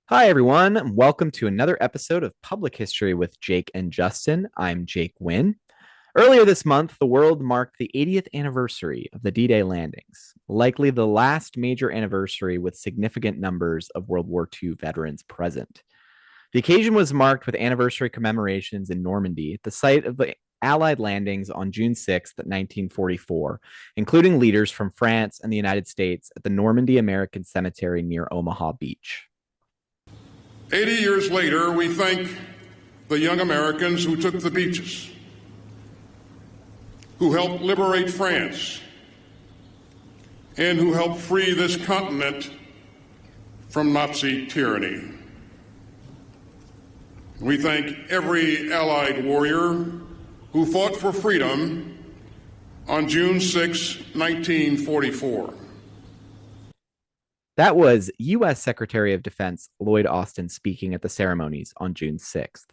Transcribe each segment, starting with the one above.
Hi, everyone. and Welcome to another episode of Public History with Jake and Justin. I'm Jake Wynn. Earlier this month, the world marked the 80th anniversary of the D Day landings, likely the last major anniversary with significant numbers of World War II veterans present. The occasion was marked with anniversary commemorations in Normandy, the site of the Allied landings on June 6th, 1944, including leaders from France and the United States at the Normandy American Cemetery near Omaha Beach. 80 years later, we thank the young Americans who took the beaches, who helped liberate France, and who helped free this continent from Nazi tyranny. We thank every Allied warrior who fought for freedom on June 6, 1944. That was U.S. Secretary of Defense Lloyd Austin speaking at the ceremonies on June 6th.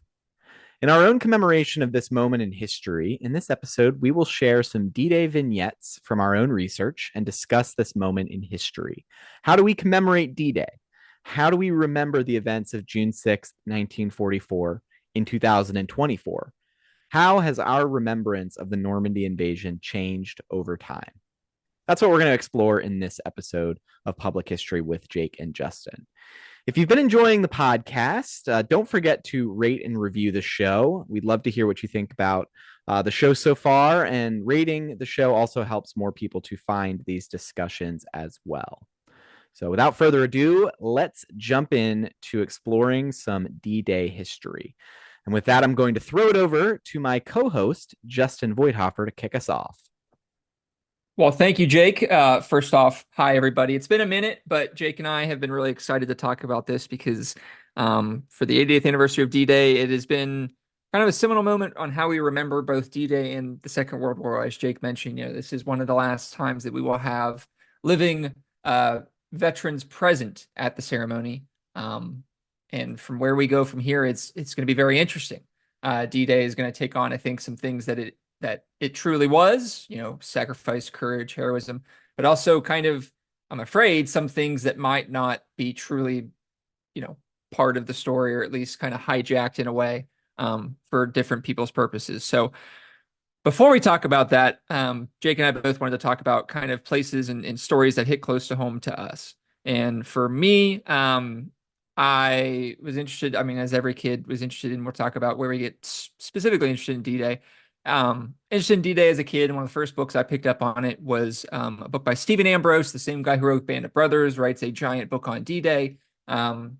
In our own commemoration of this moment in history, in this episode, we will share some D Day vignettes from our own research and discuss this moment in history. How do we commemorate D Day? How do we remember the events of June 6th, 1944 in 2024? How has our remembrance of the Normandy invasion changed over time? That's what we're going to explore in this episode of Public History with Jake and Justin. If you've been enjoying the podcast, don't forget to rate and review the show. We'd love to hear what you think about the show so far, and rating the show also helps more people to find these discussions as well. So without further ado, let's jump in to exploring some D-Day history. And with that, I'm going to throw it over to my co-host, Justin Voigthofer, to kick us off. Well, thank you, Jake. First off, hi, everybody. It's been a minute, but Jake and I have been really excited to talk about this because for the 80th anniversary of D-Day, it has been kind of a seminal moment on how we remember both D-Day and the Second World War. As Jake mentioned, this is one of the last times that we will have living veterans present at the ceremony. And from where we go from here, it's going to be very interesting. D-Day is going to take on, I think, some things that it truly was, sacrifice, courage, heroism, but also kind of, I'm afraid, some things that might not be truly, part of the story, or at least kind of hijacked in a way for different people's purposes. So before we talk about that, Jake and I both wanted to talk about kind of places and stories that hit close to home to us. And for me, I was interested, as every kid was interested in, we'll talk about where we get specifically interested in D-Day. Interested in D-Day as a kid, and one of the first books I picked up on it was a book by Stephen Ambrose, the same guy who wrote Band of Brothers, writes a giant book on D-Day. And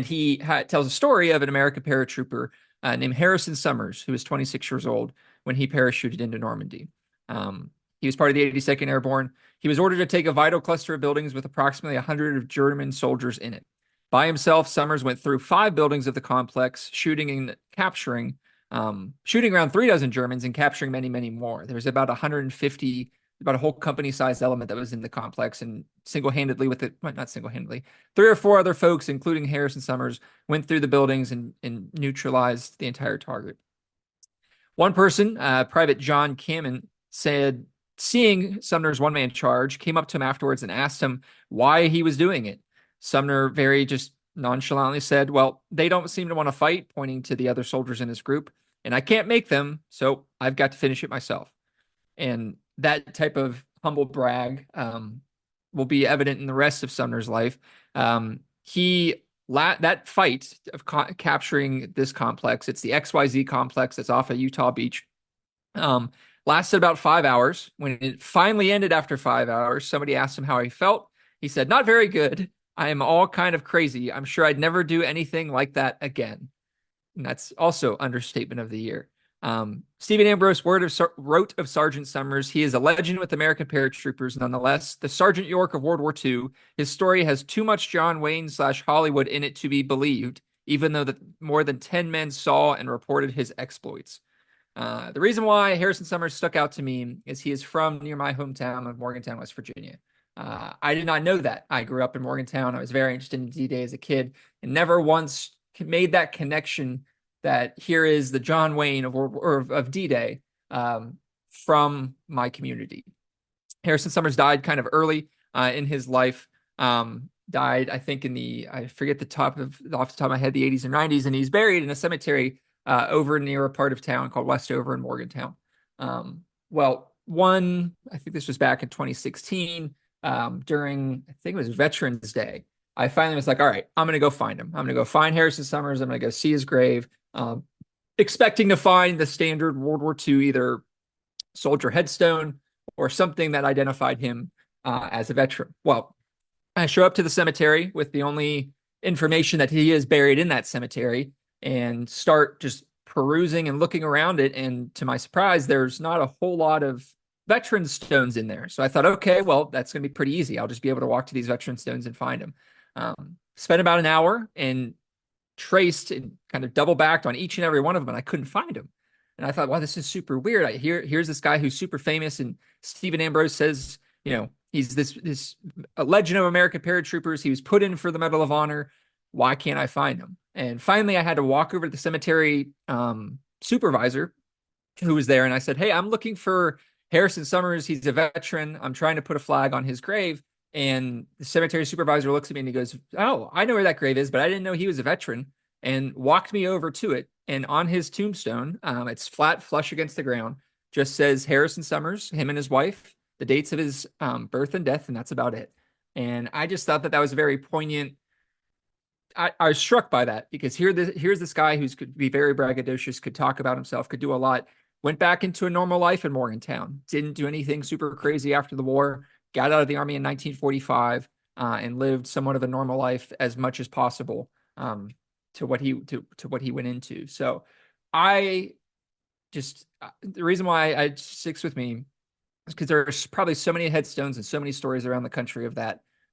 he tells a story of an American paratrooper named Harrison Summers, who was 26 years old when he parachuted into Normandy. He was part of the 82nd Airborne. He was ordered to take a vital cluster of buildings with approximately 100 German soldiers in it. By himself, Summers went through 5 buildings of the complex, shooting around 3 dozen Germans and capturing many, many more. There was about 150, about a whole company-sized element that was in the complex, and single-handedly not single-handedly, 3 or 4 other folks, including Harrison Summers, went through the buildings and neutralized the entire target. One person, Private John Cammon, said, seeing Sumner's one-man charge, came up to him afterwards and asked him why he was doing it. Sumner very just nonchalantly said, well, they don't seem to want to fight, pointing to the other soldiers in his group, and I can't make them, so I've got to finish it myself. And that type of humble brag will be evident in the rest of Sumner's life. That fight of capturing this complex, it's the XYZ complex that's off of Utah Beach, lasted about 5 hours. When it finally ended after 5 hours, somebody asked him how he felt. He said, not very good. I am all kind of crazy. I'm sure I'd never do anything like that again. And that's also understatement of the year. Stephen Ambrose wrote of Sergeant Summers, he is a legend with American paratroopers. Nonetheless, the Sergeant York of World War II, his story has too much John Wayne/Hollywood in it to be believed, even though more than 10 men saw and reported his exploits. The reason why Harrison Summers stuck out to me is he is from near my hometown of Morgantown, West Virginia. I did not know that. I grew up in Morgantown. I was very interested in D-Day as a kid and never once made that connection that here is the John Wayne of D-Day from my community. Harrison Summers died kind of early in his life, died, I think I forget off the top of my head, the 80s or 90s, and he's buried in a cemetery over near a part of town called Westover in Morgantown. I think this was back in 2016 during, I think it was Veterans Day. I finally was like, all right, I'm going to go find him. I'm going to go find Harrison Summers. I'm going to go see his grave, expecting to find the standard World War II, either soldier headstone or something that identified him as a veteran. Well, I show up to the cemetery with the only information that he is buried in that cemetery and start just perusing and looking around it. And to my surprise, there's not a whole lot of veteran stones in there. So I thought, okay, well, that's going to be pretty easy. I'll just be able to walk to these veteran stones and find them. Spent about an hour and traced and kind of double backed on each and every one of them, and I couldn't find them. And I thought, wow, this is super weird. Here's this guy who's super famous, and Stephen Ambrose says, he's this a legend of American paratroopers. He was put in for the Medal of Honor. Why can't I find him? And finally, I had to walk over to the cemetery supervisor who was there, and I said, hey, I'm looking for Harrison Summers. He's a veteran. I'm trying to put a flag on his grave. And the cemetery supervisor looks at me and he goes, oh, I know where that grave is, but I didn't know he was a veteran, and walked me over to it. And on his tombstone, it's flat, flush against the ground, just says Harrison Summers, him and his wife, the dates of his birth and death, and that's about it. And I just thought that was very poignant. I was struck by that because here's this guy who's could be very braggadocious, could talk about himself, could do a lot, went back into a normal life in Morgantown, didn't do anything super crazy after the war, got out of the Army in 1945, and lived somewhat of a normal life as much as possible to what he went into. So I just the reason why it sticks with me is because there's probably so many headstones and so many stories around the country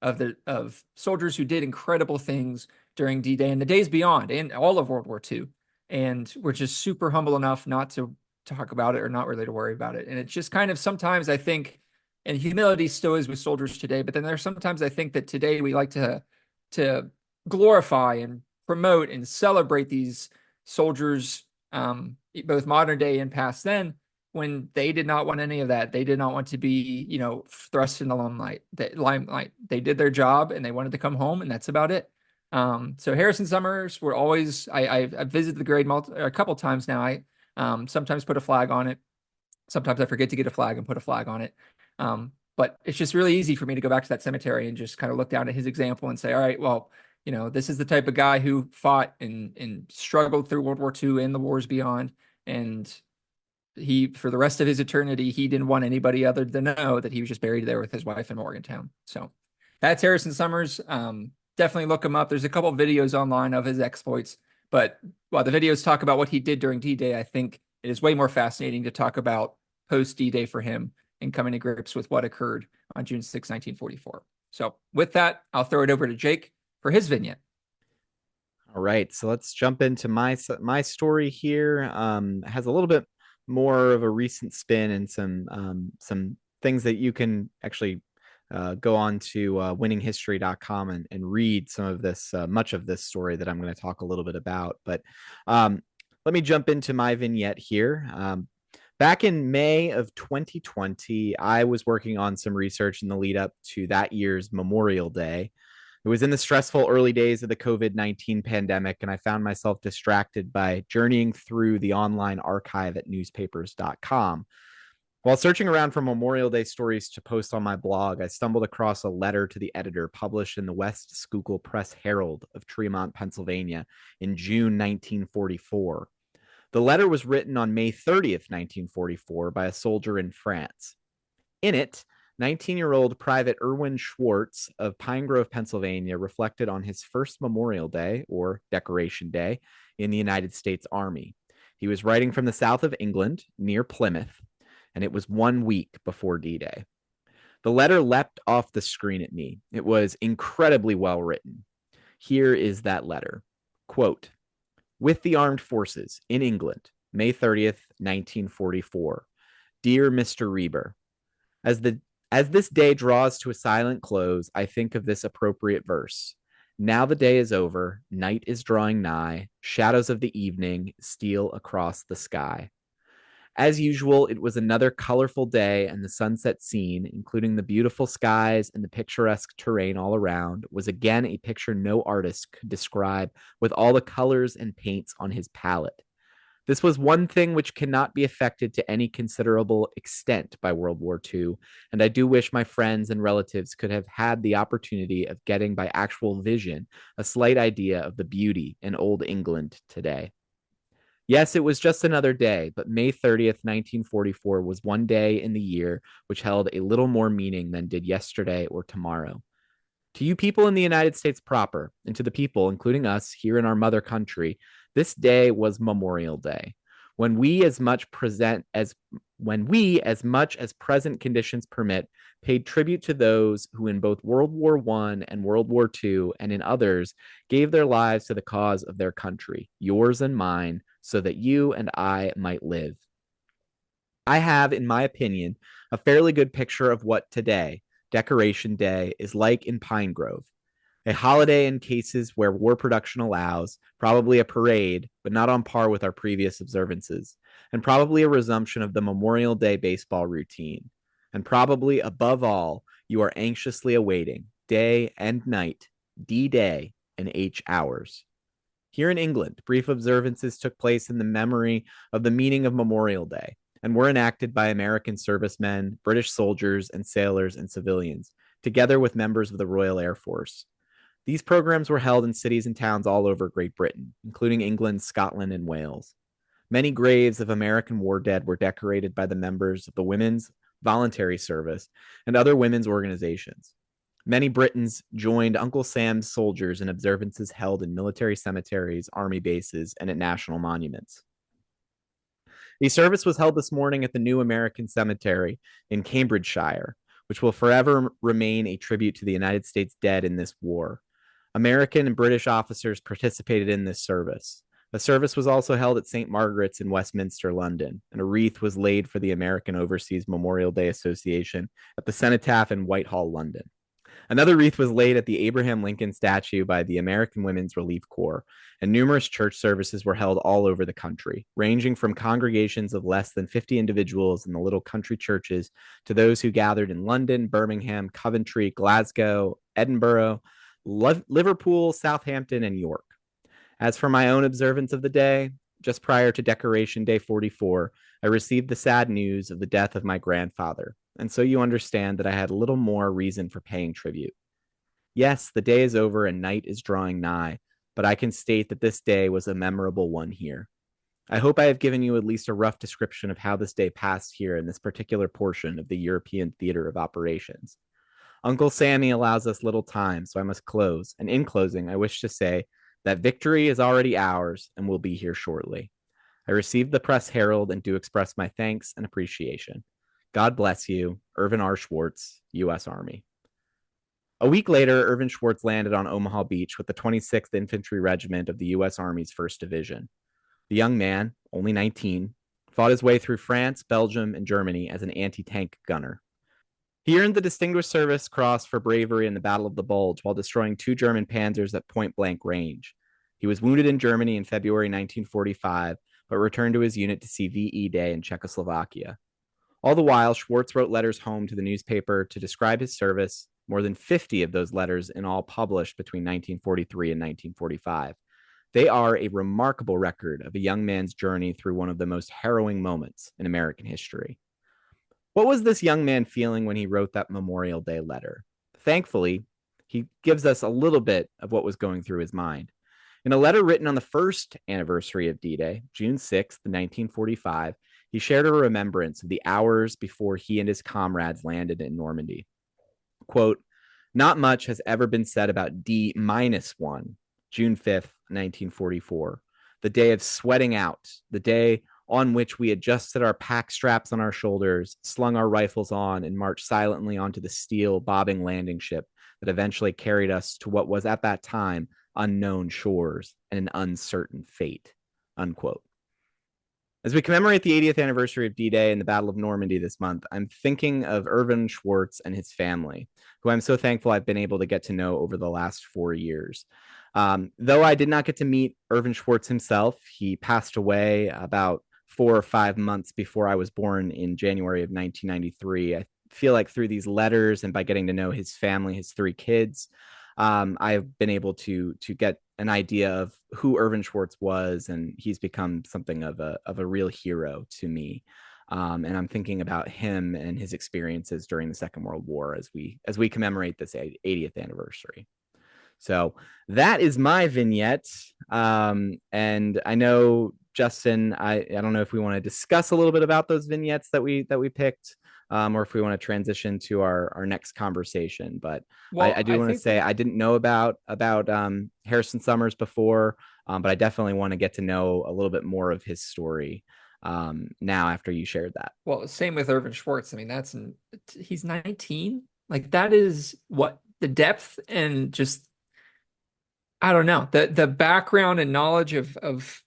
of soldiers who did incredible things during D-Day and the days beyond and all of World War II. And we're just super humble enough not to talk about it or not really to worry about it. And it's just kind of sometimes I think, and humility still is with soldiers today, but then there's sometimes I think that today we like to glorify and promote and celebrate these soldiers, both modern day and past then, when they did not want any of that. They did not want to be, thrust in the limelight. They did their job and they wanted to come home, and that's about it. So Harrison Summers were always, I visited the grave a couple times now. I sometimes put a flag on it. Sometimes I forget to get a flag and put a flag on it. But it's just really easy for me to go back to that cemetery and just kind of look down at his example and say, all right, well, this is the type of guy who fought and struggled through World War II and the wars beyond. And for the rest of his eternity, he didn't want anybody other to know that he was just buried there with his wife in Morgantown. So that's Harrison Summers. Definitely look him up. There's a couple of videos online of his exploits, but while the videos talk about what he did during D-Day, I think it is way more fascinating to talk about post D-Day for him and coming to grips with what occurred on June 6, 1944. So with that, I'll throw it over to Jake for his vignette. All right, so let's jump into my story here. It has a little bit more of a recent spin and some things that you can actually go on to winninghistory.com and read some of this, much of this story that I'm going to talk a little bit about. But let me jump into my vignette here. Back in May of 2020, I was working on some research in the lead up to that year's Memorial Day. It was in the stressful early days of the COVID-19 pandemic, and I found myself distracted by journeying through the online archive at newspapers.com. While searching around for Memorial Day stories to post on my blog, I stumbled across a letter to the editor published in the West Schuylkill Press Herald of Tremont, Pennsylvania in June 1944. The letter was written on May 30th, 1944 by a soldier in France. In it, 19-year-old Private Erwin Schwartz of Pine Grove, Pennsylvania, reflected on his first Memorial Day, or Decoration Day, in the United States Army. He was writing from the south of England, near Plymouth, and it was 1 week before D-Day. The letter leapt off the screen at me. It was incredibly well written. Here is that letter. Quote, "With the Armed Forces in England, May 30th, 1944. Dear Mr. Reber, as this day draws to a silent close, I think of this appropriate verse. Now the day is over, night is drawing nigh, shadows of the evening steal across the sky. As usual, it was another colorful day, and the sunset scene, including the beautiful skies and the picturesque terrain all around, was again a picture no artist could describe with all the colors and paints on his palette. This was one thing which cannot be affected to any considerable extent by World War II, and I do wish my friends and relatives could have had the opportunity of getting by actual vision a slight idea of the beauty in old England today. Yes, it was just another day, but May 30th, 1944 was one day in the year which held a little more meaning than did yesterday or tomorrow. To you people in the United States proper, and to the people, including us here in our mother country, this day was Memorial Day. When we, as much as present conditions permit, paid tribute to those who in both World War I and World War II and in others gave their lives to the cause of their country, yours and mine, so that you and I might live. I have, in my opinion, a fairly good picture of what today, Decoration Day, is like in Pine Grove. A holiday in cases where war production allows, probably a parade, but not on par with our previous observances, and probably a resumption of the Memorial Day baseball routine. And probably, above all, you are anxiously awaiting, day and night, D-Day and H hours. Here in England, brief observances took place in the memory of the meaning of Memorial Day, and were enacted by American servicemen, British soldiers, and sailors and civilians, together with members of the Royal Air Force. These programs were held in cities and towns all over Great Britain, including England, Scotland, and Wales. Many graves of American war dead were decorated by the members of the Women's Voluntary Service and other women's organizations. Many Britons joined Uncle Sam's soldiers in observances held in military cemeteries, army bases, and at national monuments. The service was held this morning at the New American Cemetery in Cambridgeshire, which will forever remain a tribute to the United States dead in this war. American and British officers participated in this service. A service was also held at St. Margaret's in Westminster, London, and a wreath was laid for the American Overseas Memorial Day Association at the Cenotaph in Whitehall, London. Another wreath was laid at the Abraham Lincoln statue by the American Women's Relief Corps, and numerous church services were held all over the country, ranging from congregations of less than 50 individuals in the little country churches to those who gathered in London, Birmingham, Coventry, Glasgow, Edinburgh, Liverpool, Southampton, and York. As for my own observance of the day, just prior to Decoration Day 44, I received the sad news of the death of my grandfather, and so you understand that I had a little more reason for paying tribute. Yes, the day is over and night is drawing nigh, but I can state that this day was a memorable one here. I hope I have given you at least a rough description of how this day passed here in this particular portion of the European theater of operations. Uncle Sammy allows us little time, so I must close, and in closing, I wish to say that victory is already ours and will be here shortly. I received the Press Herald and do express my thanks and appreciation. God bless you, Irvin R. Schwartz, U.S. Army. A week later, Irvin Schwartz landed on Omaha Beach with the 26th Infantry Regiment of the U.S. Army's 1st Division. The young man, only 19, fought his way through France, Belgium, and Germany as an anti-tank gunner. He earned the Distinguished Service Cross for bravery in the Battle of the Bulge while destroying 2 German panzers at point-blank range. He was wounded in Germany in February 1945, but returned to his unit to see VE Day in Czechoslovakia. All the while, Schwartz wrote letters home to the newspaper to describe his service, more than 50 of those letters in all published between 1943 and 1945. They are a remarkable record of a young man's journey through one of the most harrowing moments in American history. What was this young man feeling when he wrote that Memorial Day letter? Thankfully, he gives us a little bit of what was going through his mind. In a letter written on the first anniversary of D-Day, June 6th, 1945, he shared a remembrance of the hours before he and his comrades landed in Normandy. Quote, "Not much has ever been said about D-1, June 5th, 1944, the day of sweating out, the day on which we adjusted our pack straps on our shoulders, slung our rifles on, and marched silently onto the steel, bobbing landing ship that eventually carried us to what was at that time unknown shores and an uncertain fate." Unquote. As we commemorate the 80th anniversary of D-Day and the Battle of Normandy this month, I'm thinking of Irvin Schwartz and his family, who I'm so thankful I've been able to get to know over the last 4 years. Though I did not get to meet Irvin Schwartz himself, he passed away about 4 or 5 months before I was born in January of 1993. I feel like through these letters and by getting to know his family, his 3 kids, I've been able to get an idea of who Irvin Schwartz was, and he's become something of a real hero to me. And I'm thinking about him and his experiences during the Second World War as we commemorate this 80th anniversary. So that is my vignette. And I know, Justin, I don't know if we want to discuss a little bit about those vignettes that we picked, or if we want to transition to our next conversation. But I Well, do I want to think say I didn't know about Harrison Summers before, but I definitely want to get to know a little bit more of his story now after you shared that. well, same with Irvin Schwartz. I mean, he's 19. Like that is what the depth and just I don't know, the background and knowledge of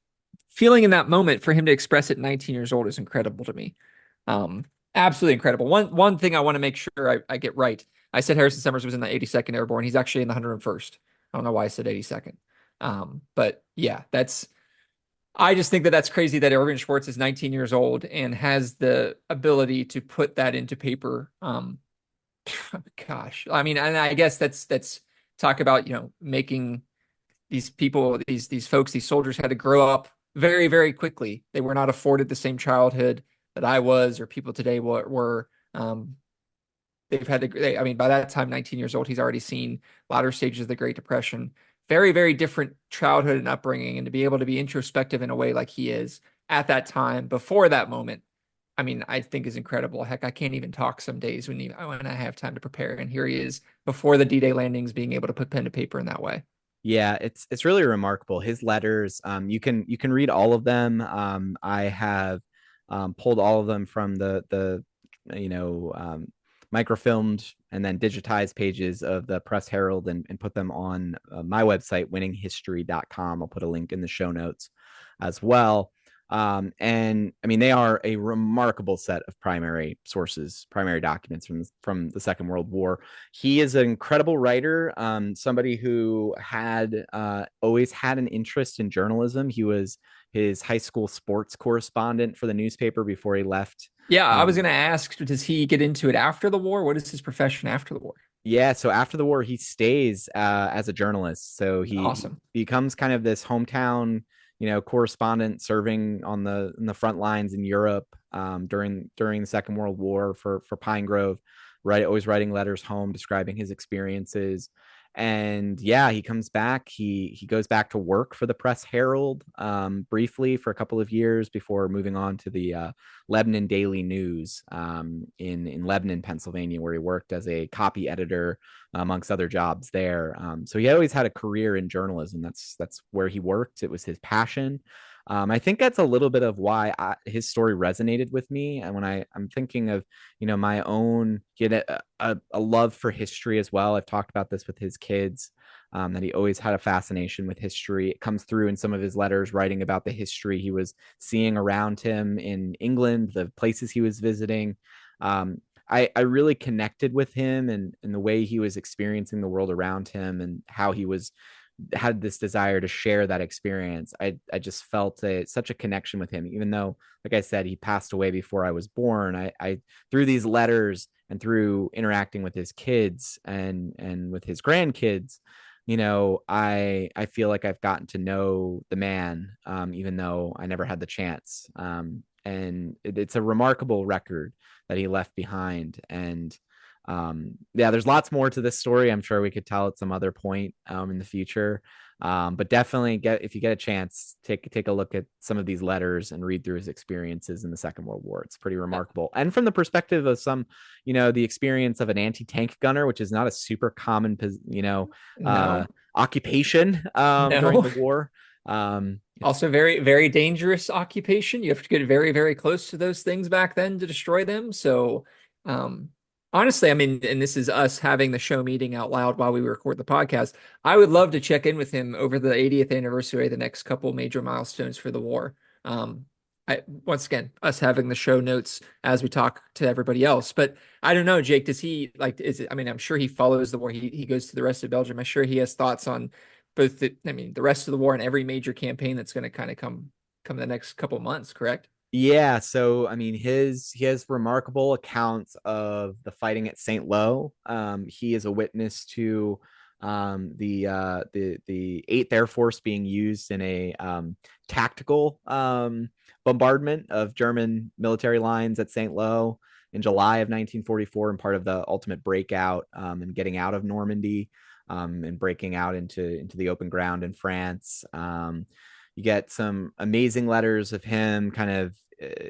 feeling in that moment for him to express it at 19 years old is incredible to me. Um, Absolutely incredible. One thing I want to make sure I get right. I said Harrison Summers was in the 82nd Airborne. He's actually in the 101st. I don't know why I said 82nd. But yeah, I just think that that's crazy that Irvin Schwartz is 19 years old and has the ability to put that into paper. Gosh, I mean, and I guess that's talk about, making these people, these folks, these soldiers had to grow up very, very quickly. They were not afforded the same childhood that I was or people today were. They've had to, I mean, by that time, 19 years old, he's already seen latter stages of the Great Depression. Very, very different childhood and upbringing. And to be able to be introspective in a way like he is at that time, before that moment, I mean, I think is incredible. Heck, I can't even talk some days when I have time to prepare. And here he is before the D-Day landings, being able to put pen to paper in that way. Yeah, it's really remarkable. His letters, you can read all of them. I have pulled all of them from the you know microfilmed and then digitized pages of the Press Herald and put them on my website, winninghistory.com. I'll put a link in the show notes as well. And I mean, they are a remarkable set of primary sources, primary documents from the Second World War. He is an incredible writer, somebody who had always had an interest in journalism. He was his high school sports correspondent for the newspaper before he left. Yeah, I was Um, going to ask, does he get into it after the war? What is his profession after the war? yeah, so after the war, he stays as a journalist. So he Awesome. becomes kind of this hometown, correspondent serving on the in the front lines in Europe during the Second World War for Pine Grove, right? Always writing letters home describing his experiences. And yeah, he comes back. He goes back to work for the Press Herald briefly for a couple of years before moving on to the Lebanon Daily News in Lebanon, Pennsylvania, where he worked as a copy editor amongst other jobs there. So he always had a career in journalism. That's where he worked. It was his passion. I think that's a little bit of why his story resonated with me. And when I'm thinking of, my own, he had a love for history as well. I've talked about this with his kids, that he always had a fascination with history. It comes through in some of his letters writing about the history he was seeing around him in England, the places he was visiting. I really connected with him and the way he was experiencing the world around him and how he had this desire to share that experience. I just felt such a connection with him, even though, like I said, he passed away before I was born. I through these letters and through interacting with his kids and with his grandkids, I feel like I've gotten to know the man, even though I never had the chance. And it's a remarkable record that he left behind. And yeah, there's lots more to this story. I'm sure we could tell at some other point in the future. But definitely if you get a chance, take a look at some of these letters and read through his experiences in the Second World War. It's pretty remarkable. And from the perspective of some, the experience of an anti-tank gunner, which is not a super common, No, occupation during no. the war. It's Also very, very dangerous occupation. You have to get very, very close to those things back then to destroy them. So, um, honestly, I mean, and this is us having the show meeting out loud while we record the podcast. I would love to check in with him over the 80th anniversary, the next couple major milestones for the war. Once again, us having the show notes as we talk to everybody else. But I don't know, Jake, does he like, I mean, I'm sure he follows the war. He goes to the rest of Belgium. I'm sure he has thoughts on both the rest of the war and every major campaign that's going to kind of come the next couple months, correct? Yeah, so I mean, he has remarkable accounts of the fighting at St. Lo. He is a witness to the Eighth Air Force being used in a tactical bombardment of German military lines at St. Lo in July of 1944, and part of the ultimate breakout and getting out of Normandy and breaking out into the open ground in France. You get some amazing letters of him kind of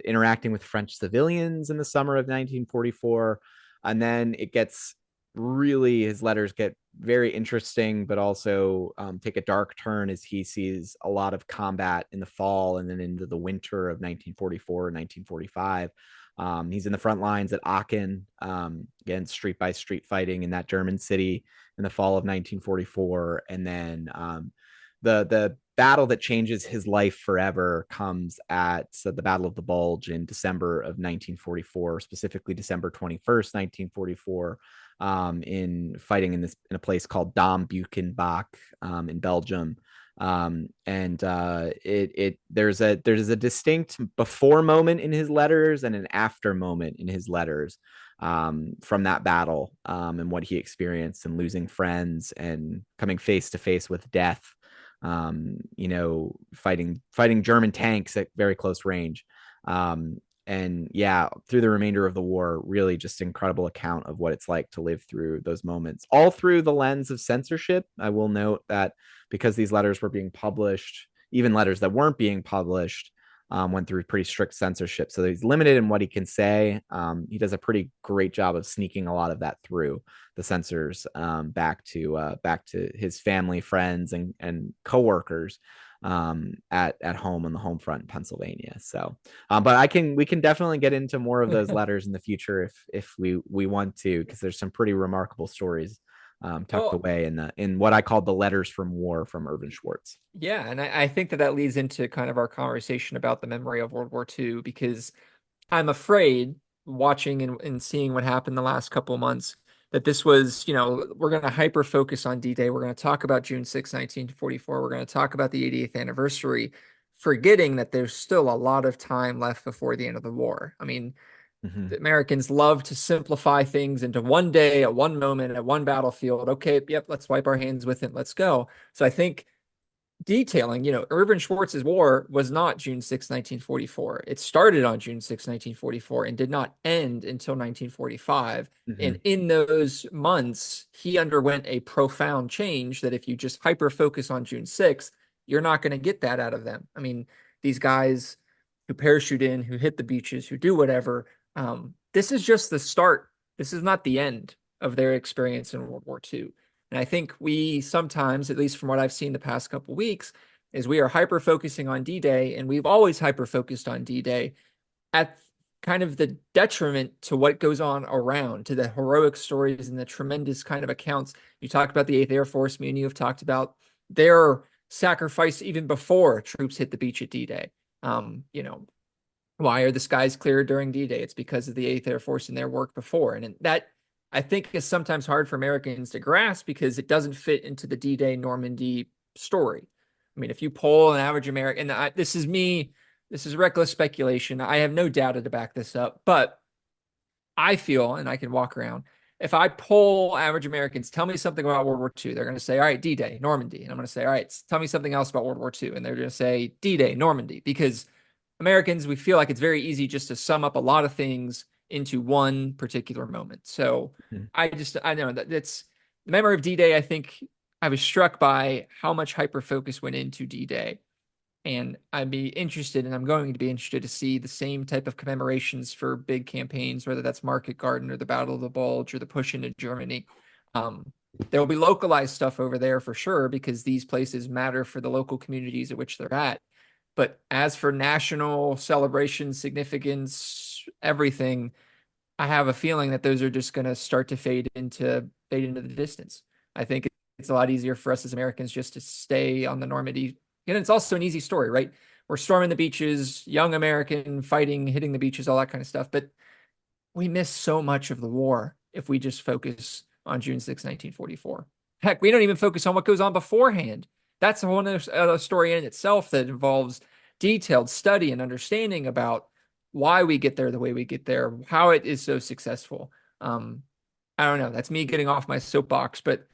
interacting with French civilians in the summer of 1944. And then it gets really, his letters get very interesting, but also take a dark turn as he sees a lot of combat in the fall and then into the winter of 1944 and 1945. He's in the front lines at Aachen, again, street by street fighting in that German city in the fall of 1944. And then the battle that changes his life forever comes at the Battle of the Bulge in December of 1944, specifically December 21st, 1944, in fighting in a place called Dam Buchenbach in Belgium. There's a distinct before moment in his letters and an after moment in his letters from that battle and what he experienced and losing friends and coming face to face with death, fighting German tanks at very close range. And yeah, through the remainder of the war, really just incredible account of what it's like to live through those moments, all through the lens of censorship. I will note that because these letters were being published, even letters that weren't being published, went through pretty strict censorship. So he's limited in what he can say. He does a pretty great job of sneaking a lot of that through the censors back to his family, friends, and coworkers at home on the home front in Pennsylvania. So, but we can definitely get into more of those letters in the future if we want to, because there's some pretty remarkable stories tucked Well, away in what I call the letters from war from Irvin Schwartz. yeah, and I think that that leads into kind of our conversation about the memory of World War II, because I'm afraid, watching and seeing what happened the last couple of months, that this was, we're going to hyper focus on D-Day. We're going to talk about June 6, 1944. We're going to talk about the 80th anniversary, forgetting that there's still a lot of time left before the end of the war. I mean, Mm-hmm. the Americans love to simplify things into one day, at one moment, at one battlefield. Okay, yep, let's wipe our hands with it. Let's go. So I think detailing, Irvin Schwartz's war was not June 6, 1944. It started on June 6, 1944, and did not end until 1945. Mm-hmm. And in those months, he underwent a profound change that if you just hyper focus on June 6th, you're not going to get that out of them. I mean, these guys who parachute in, who hit the beaches, who do whatever, this is just the start. This is not the end of their experience in World War II. And I think we sometimes, at least from what I've seen the past couple weeks, is we are hyper focusing on D-Day, and we've always hyper focused on D-Day at kind of the detriment to what goes on around, to the heroic stories and the tremendous kind of accounts. You talked about the 8th Air Force. Me and you have talked about their sacrifice even before troops hit the beach at D-Day. Why are the skies clear during D-Day? It's because of the 8th Air Force and their work before. And that, I think, is sometimes hard for Americans to grasp because it doesn't fit into the D-Day Normandy story. I mean, if you poll an average American, this is reckless speculation. I have no data to back this up, but I feel, and I can walk around, if I poll average Americans, tell me something about World War II, they're going to say, all right, D-Day, Normandy. And I'm going to say, all right, tell me something else about World War II. And they're going to say D-Day, Normandy, because Americans, we feel like it's very easy just to sum up a lot of things into one particular moment. So Mm-hmm. I know that it's the memory of D-Day. I think I was struck by how much hyper focus went into D-Day. And I'd be interested, and I'm going to be interested to see the same type of commemorations for big campaigns, whether that's Market Garden or the Battle of the Bulge or the push into Germany. There will be localized stuff over there for sure, because these places matter for the local communities at which they're at. But as for national celebration, significance, everything, I have a feeling that those are just going to start to fade into the distance. I think it's a lot easier for us as Americans just to stay on the Normandy. And it's also an easy story, right? We're storming the beaches, young American fighting, hitting the beaches, all that kind of stuff. But we miss so much of the war if we just focus on June 6, 1944. Heck, we don't even focus on what goes on beforehand. That's a whole other story in itself that involves detailed study and understanding about why we get there the way we get there, how it is so successful. I don't know. That's me getting off my soapbox, but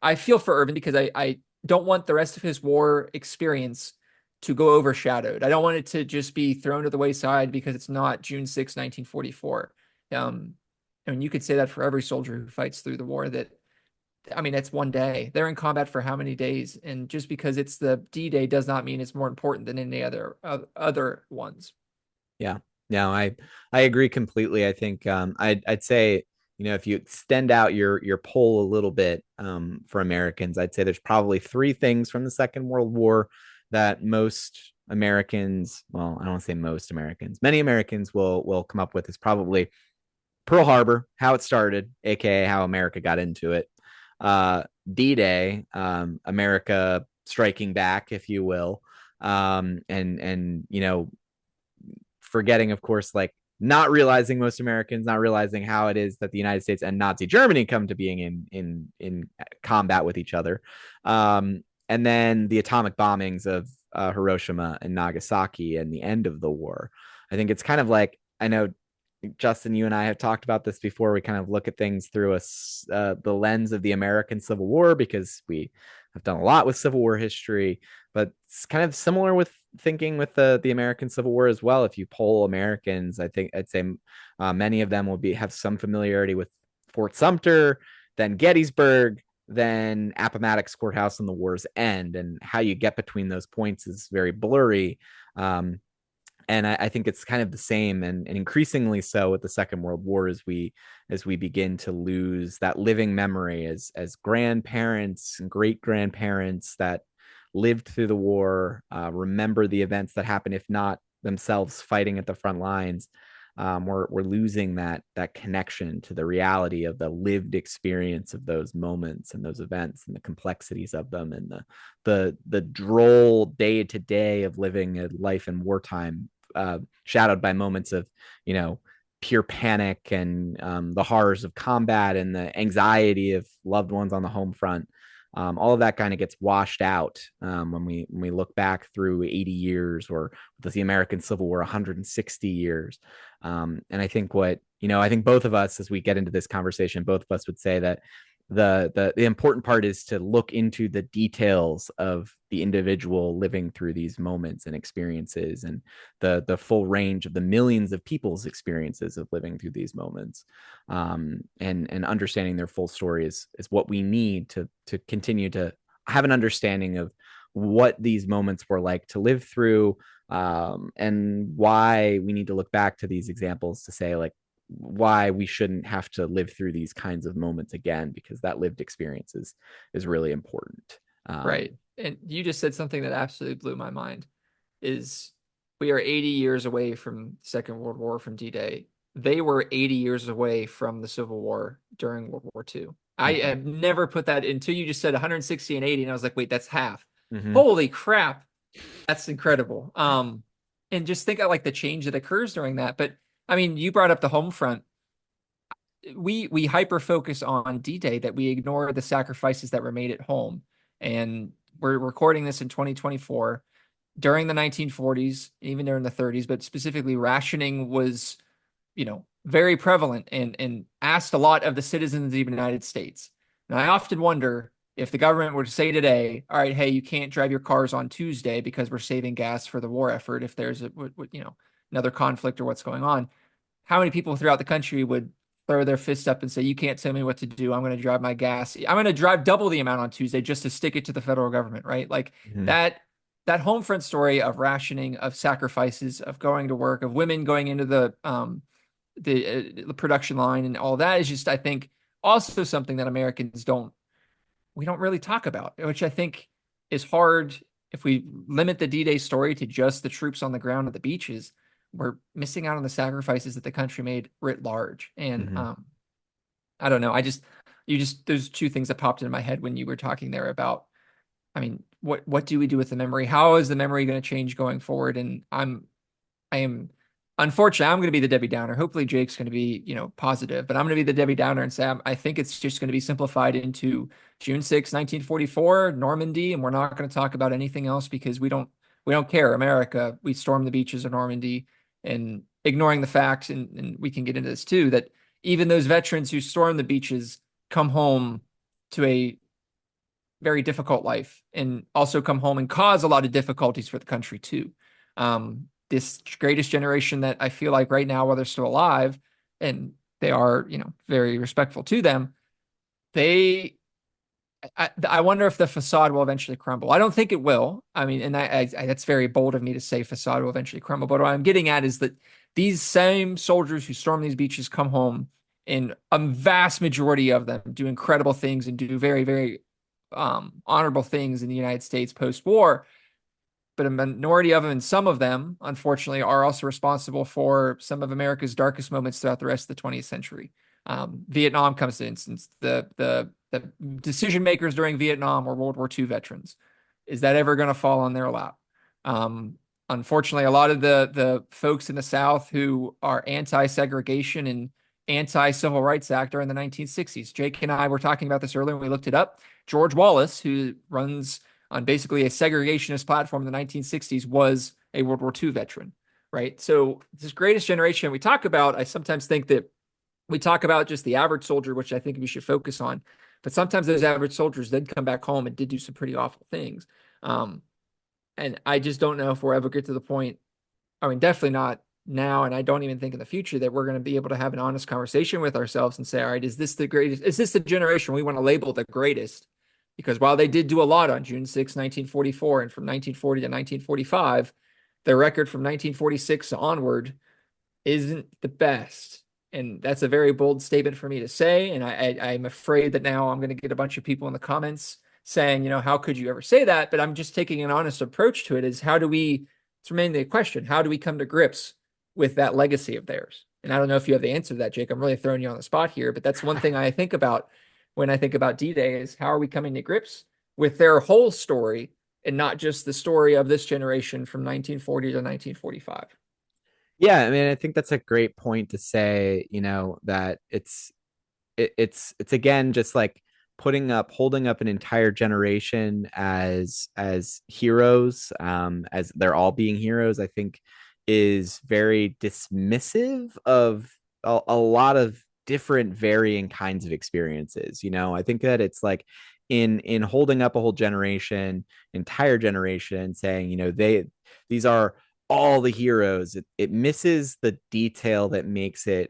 I feel for Irvin because I don't want the rest of his war experience to go overshadowed. I don't want it to just be thrown to the wayside because it's not June 6, 1944. I mean, you could say that for every soldier who fights through the war that, I mean, it's one day. They're in combat for how many days? And just because it's the D-Day does not mean it's more important than any other ones. Yeah. No, I agree completely. I think I'd say, if you extend out your poll a little bit for Americans, I'd say there's probably three things from the Second World War that most Americans, well, I don't want to say most Americans, many Americans will come up with is probably Pearl Harbor, how it started, aka how America got into it. D-Day, America striking back, if you will. And forgetting, of course, like not realizing most Americans, not realizing how it is that the United States and Nazi Germany come to being in combat with each other. And then the atomic bombings of Hiroshima and Nagasaki and the end of the war. I think it's kind of like, I know Justin, you and I have talked about this before. We kind of look at things through the lens of the American Civil War because we have done a lot with Civil War history, but it's kind of similar with thinking with the American Civil War as well. If you poll Americans, I'd say many of them will have some familiarity with Fort Sumter, then Gettysburg, then Appomattox Courthouse and the war's end, and how you get between those points is very blurry. And I think it's kind of the same and increasingly so with the Second World War as we begin to lose that living memory as grandparents and great grandparents that lived through the war, remember the events that happened, if not themselves fighting at the front lines. We're losing that connection to the reality of the lived experience of those moments and those events and the complexities of them and the droll day to day of living a life in wartime, shadowed by moments of pure panic and the horrors of combat and the anxiety of loved ones on the home front. All of that kind of gets washed out when we look back through 80 years or the American Civil War 160 years. And I think I think both of us, as we get into this conversation, both of us would say that the important part is to look into the details of the individual living through these moments and experiences and the full range of the millions of people's experiences of living through these moments, and understanding their full story is what we need to continue to have an understanding of what these moments were like to live through, and why we need to look back to these examples to say like why we shouldn't have to live through these kinds of moments again, because that lived experience is really important. Right. And you just said something that absolutely blew my mind is we are 80 years away from Second World War from D-Day. They were 80 years away from the Civil War during World War II. I have never put that until you just said 160 and 80. And I was like, wait, that's half. Holy crap. That's incredible. And just think of like the change that occurs during that. But I mean, you brought up the home front. We hyper focus on D-Day, that we ignore the sacrifices that were made at home. And we're recording this in 2024 during the 1940s, even during the 30s, but specifically rationing was, very prevalent and asked a lot of the citizens of the United States. And I often wonder if the government were to say today, all right, hey, you can't drive your cars on Tuesday because we're saving gas for the war effort. If there's another conflict or what's going on, how many people throughout the country would throw their fists up and say, you can't tell me what to do. I'm going to drive my gas. I'm going to drive double the amount on Tuesday just to stick it to the federal government, right? Like that home front story of rationing, of sacrifices, of going to work, of women going into the production line and all that is just, I think, also something that Americans we don't really talk about, which I think is hard. If we limit the D-Day story to just the troops on the ground at the beaches, we're missing out on the sacrifices that the country made writ large. And I don't know. There's two things that popped into my head when you were talking there about, I mean, what do we do with the memory? How is the memory going to change going forward? And unfortunately, I'm going to be the Debbie Downer. Hopefully Jake's going to be, positive, but I'm going to be the Debbie Downer and say, I think it's just going to be simplified into June 6, 1944, Normandy. And we're not going to talk about anything else because we don't care. America, we stormed the beaches of Normandy. And ignoring the fact, and we can get into this too, that even those veterans who storm the beaches come home to a very difficult life and also come home and cause a lot of difficulties for the country too. This greatest generation that I feel like right now, while they're still alive and they are, very respectful to them, they I wonder if the facade will eventually crumble. I don't think it will. I mean, and that's very bold of me to say facade will eventually crumble. But what I'm getting at is that these same soldiers who storm these beaches come home, and a vast majority of them do incredible things and do very, very honorable things in the United States post-war. But a minority of them, and some of them, unfortunately, are also responsible for some of America's darkest moments throughout the rest of the 20th century. Vietnam comes to instance. The decision makers during Vietnam were World War II veterans. Is that ever going to fall on their lap? Unfortunately, a lot of the folks in the South who are anti-segregation and anti-Civil Rights Act are in the 1960s. Jake and I were talking about this earlier when we looked it up. George Wallace, who runs on basically a segregationist platform in the 1960s, was a World War II veteran, right? So this greatest generation we talk about, I sometimes think that we talk about just the average soldier, which I think we should focus on. But sometimes those average soldiers did come back home and did do some pretty awful things. And I just don't know if we'll ever get to the point. I mean, definitely not now. And I don't even think in the future that we're going to be able to have an honest conversation with ourselves and say, all right, is this the greatest? Is this the generation we want to label the greatest? Because while they did do a lot on June 6, 1944, and from 1940 to 1945, their record from 1946 onward isn't the best. And that's a very bold statement for me to say. And I'm afraid that now I'm going to get a bunch of people in the comments saying, how could you ever say that? But I'm just taking an honest approach to it. Is it's remaining the question, how do we come to grips with that legacy of theirs? And I don't know if you have the answer to that, Jake. I'm really throwing you on the spot here, but that's one thing I think about when I think about D-Day is how are we coming to grips with their whole story and not just the story of this generation from 1940 to 1945. Yeah, I mean, I think that's a great point to say, that it's again just like holding up an entire generation as heroes, as they're all being heroes, I think is very dismissive of a lot of different varying kinds of experiences. I think that it's like in holding up a whole generation, entire generation, saying, these are all the heroes, it misses the detail that makes the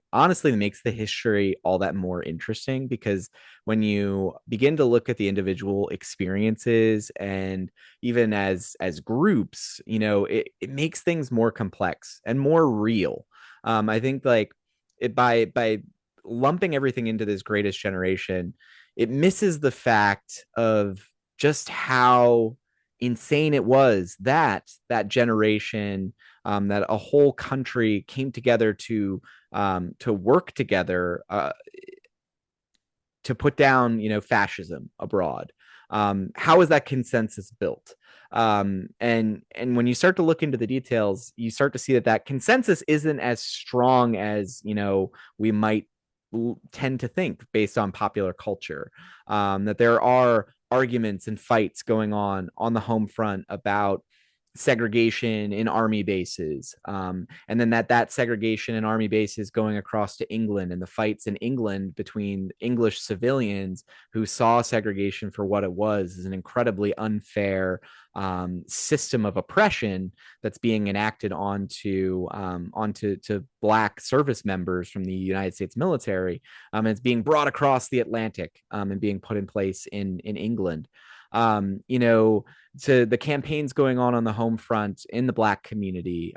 history all that more interesting. Because when you begin to look at the individual experiences and even as groups, it makes things more complex and more real. I think like by lumping everything into this greatest generation, it misses the fact of just how insane it was that generation, that a whole country came together to work together, to put down fascism abroad. How is that consensus built? And when you start to look into the details, you start to see that consensus isn't as strong as we might tend to think based on popular culture. That there are arguments and fights going on the home front about segregation in army bases, and then that segregation in army bases going across to England, and the fights in England between English civilians who saw segregation for what it was, as an incredibly unfair system of oppression that's being enacted onto to Black service members from the United States military. And it's being brought across the Atlantic, and being put in place in England. To the campaigns going on the home front in the Black community,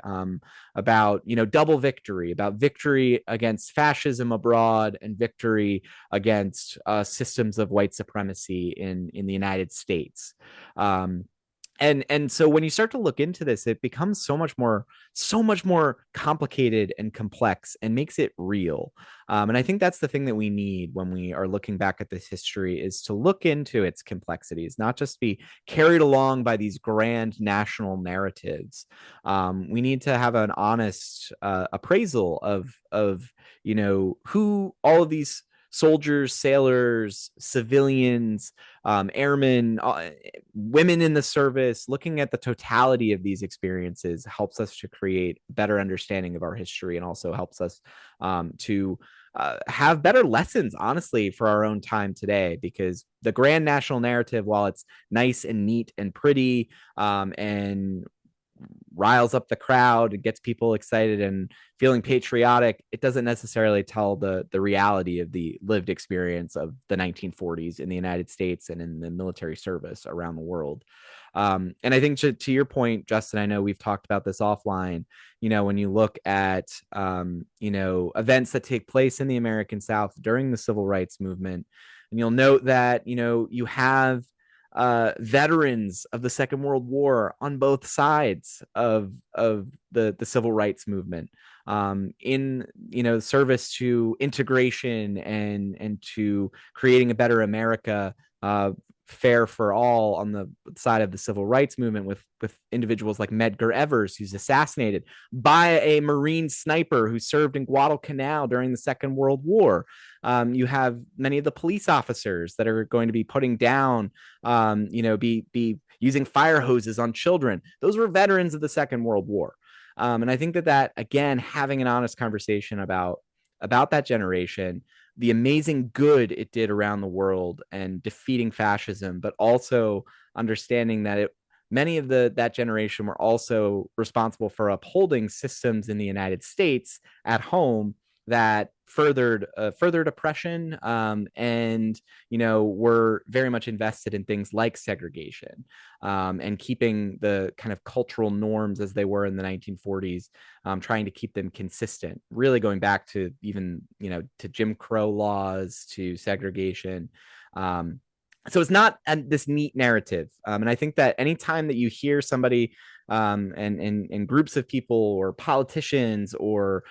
about double victory, about victory against fascism abroad and victory against systems of white supremacy in the United States. And so when you start to look into this, it becomes so much more complicated and complex, and makes it real. And I think that's the thing that we need when we are looking back at this history, is to look into its complexities, not just be carried along by these grand national narratives. We need to have an honest appraisal of who all of these soldiers, sailors, civilians, airmen, women in the service. Looking at the totality of these experiences helps us to create better understanding of our history, and also helps us to have better lessons, honestly, for our own time today. Because the grand national narrative, while it's nice and neat and pretty, and riles up the crowd and gets people excited and feeling patriotic, it doesn't necessarily tell the reality of the lived experience of the 1940s in the United States and in the military service around the world. And I think to your point, Justin, I know we've talked about this offline. When you look at events that take place in the American South during the Civil Rights Movement, and you'll note that you have veterans of the Second World War on both sides of the civil rights movement, in service to integration and to creating a better America, fair for all, on the side of the civil rights movement, with individuals like Medgar Evers, who's assassinated by a Marine sniper who served in Guadalcanal during the Second World War. You have many of the police officers that are going to be putting down, be using fire hoses on children. Those were veterans of the Second World War. And I think that again, having an honest conversation about that generation, the amazing good it did around the world and defeating fascism, but also understanding that many of that generation were also responsible for upholding systems in the United States at home that furthered oppression, and were very much invested in things like segregation, and keeping the kind of cultural norms as they were in the 1940s, trying to keep them consistent, really going back to even to Jim Crow laws, to segregation. So it's not this neat narrative, and I think that anytime that you hear somebody, and groups of people or politicians or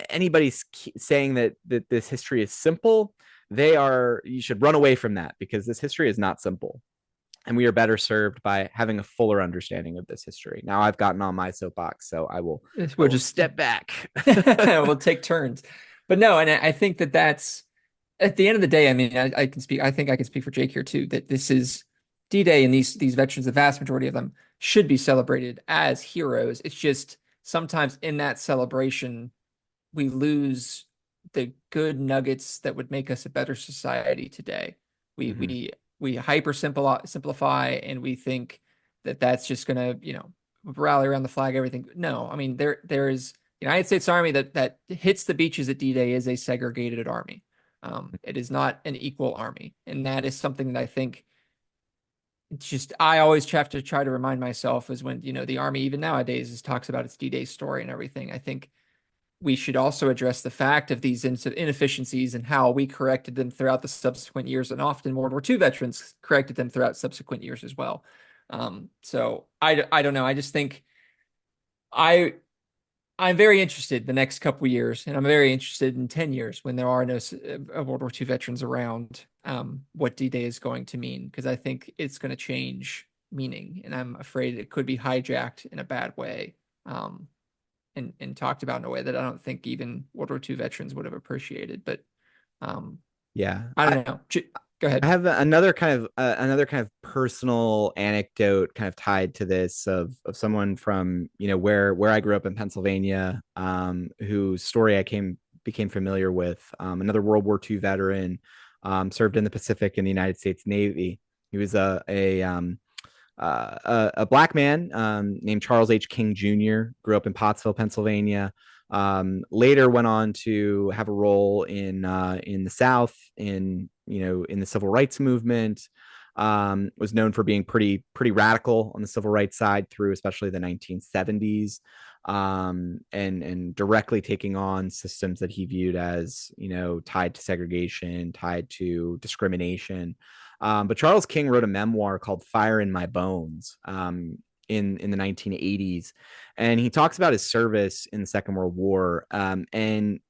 anybody saying that this history is simple, you should run away from that, because this history is not simple, and we are better served by having a fuller understanding of this history. Now I've gotten on my soapbox, so we'll just step back. We'll take turns. But no, and I think that's, at the end of the day, I mean, I can speak, I think I can speak for Jake here too, that this is D-Day, and these veterans, the vast majority of them, should be celebrated as heroes. It's just sometimes in that celebration, we lose the good nuggets that would make us a better society today. We hyper simplify, and we think that that's just gonna, rally around the flag, everything. No, I mean, there is the United States Army that hits the beaches at D-Day is a segregated army. It is not an equal army, and that is something that I think, it's just, I always have to try to remind myself, is when the Army even nowadays talks about its D-Day story and everything. I think we should also address the fact of these inefficiencies and how we corrected them throughout the subsequent years, and often World War II veterans corrected them throughout subsequent years as well. So I don't know. I just think I'm very interested the next couple of years, and I'm very interested in 10 years when there are no World War II veterans around, what D-Day is going to mean, because I think it's going to change meaning, and I'm afraid it could be hijacked in a bad way, and talked about in a way that I don't think even World War II veterans would have appreciated. But Yeah, I don't know. Go ahead. I have another kind of personal anecdote kind of tied to this, of someone from where I grew up in Pennsylvania, whose story I became familiar with, another World War II veteran, served in the Pacific in the United States Navy. He was a black man, named Charles H. King Jr., grew up in Pottsville, Pennsylvania. Later went on to have a role in the South, in the civil rights movement. Was known for being pretty radical on the civil rights side through especially the 1970s, and directly taking on systems that he viewed as tied to segregation, tied to discrimination. But Charles King wrote a memoir called Fire in My Bones, in the 1980s, and he talks about his service in the Second World War. And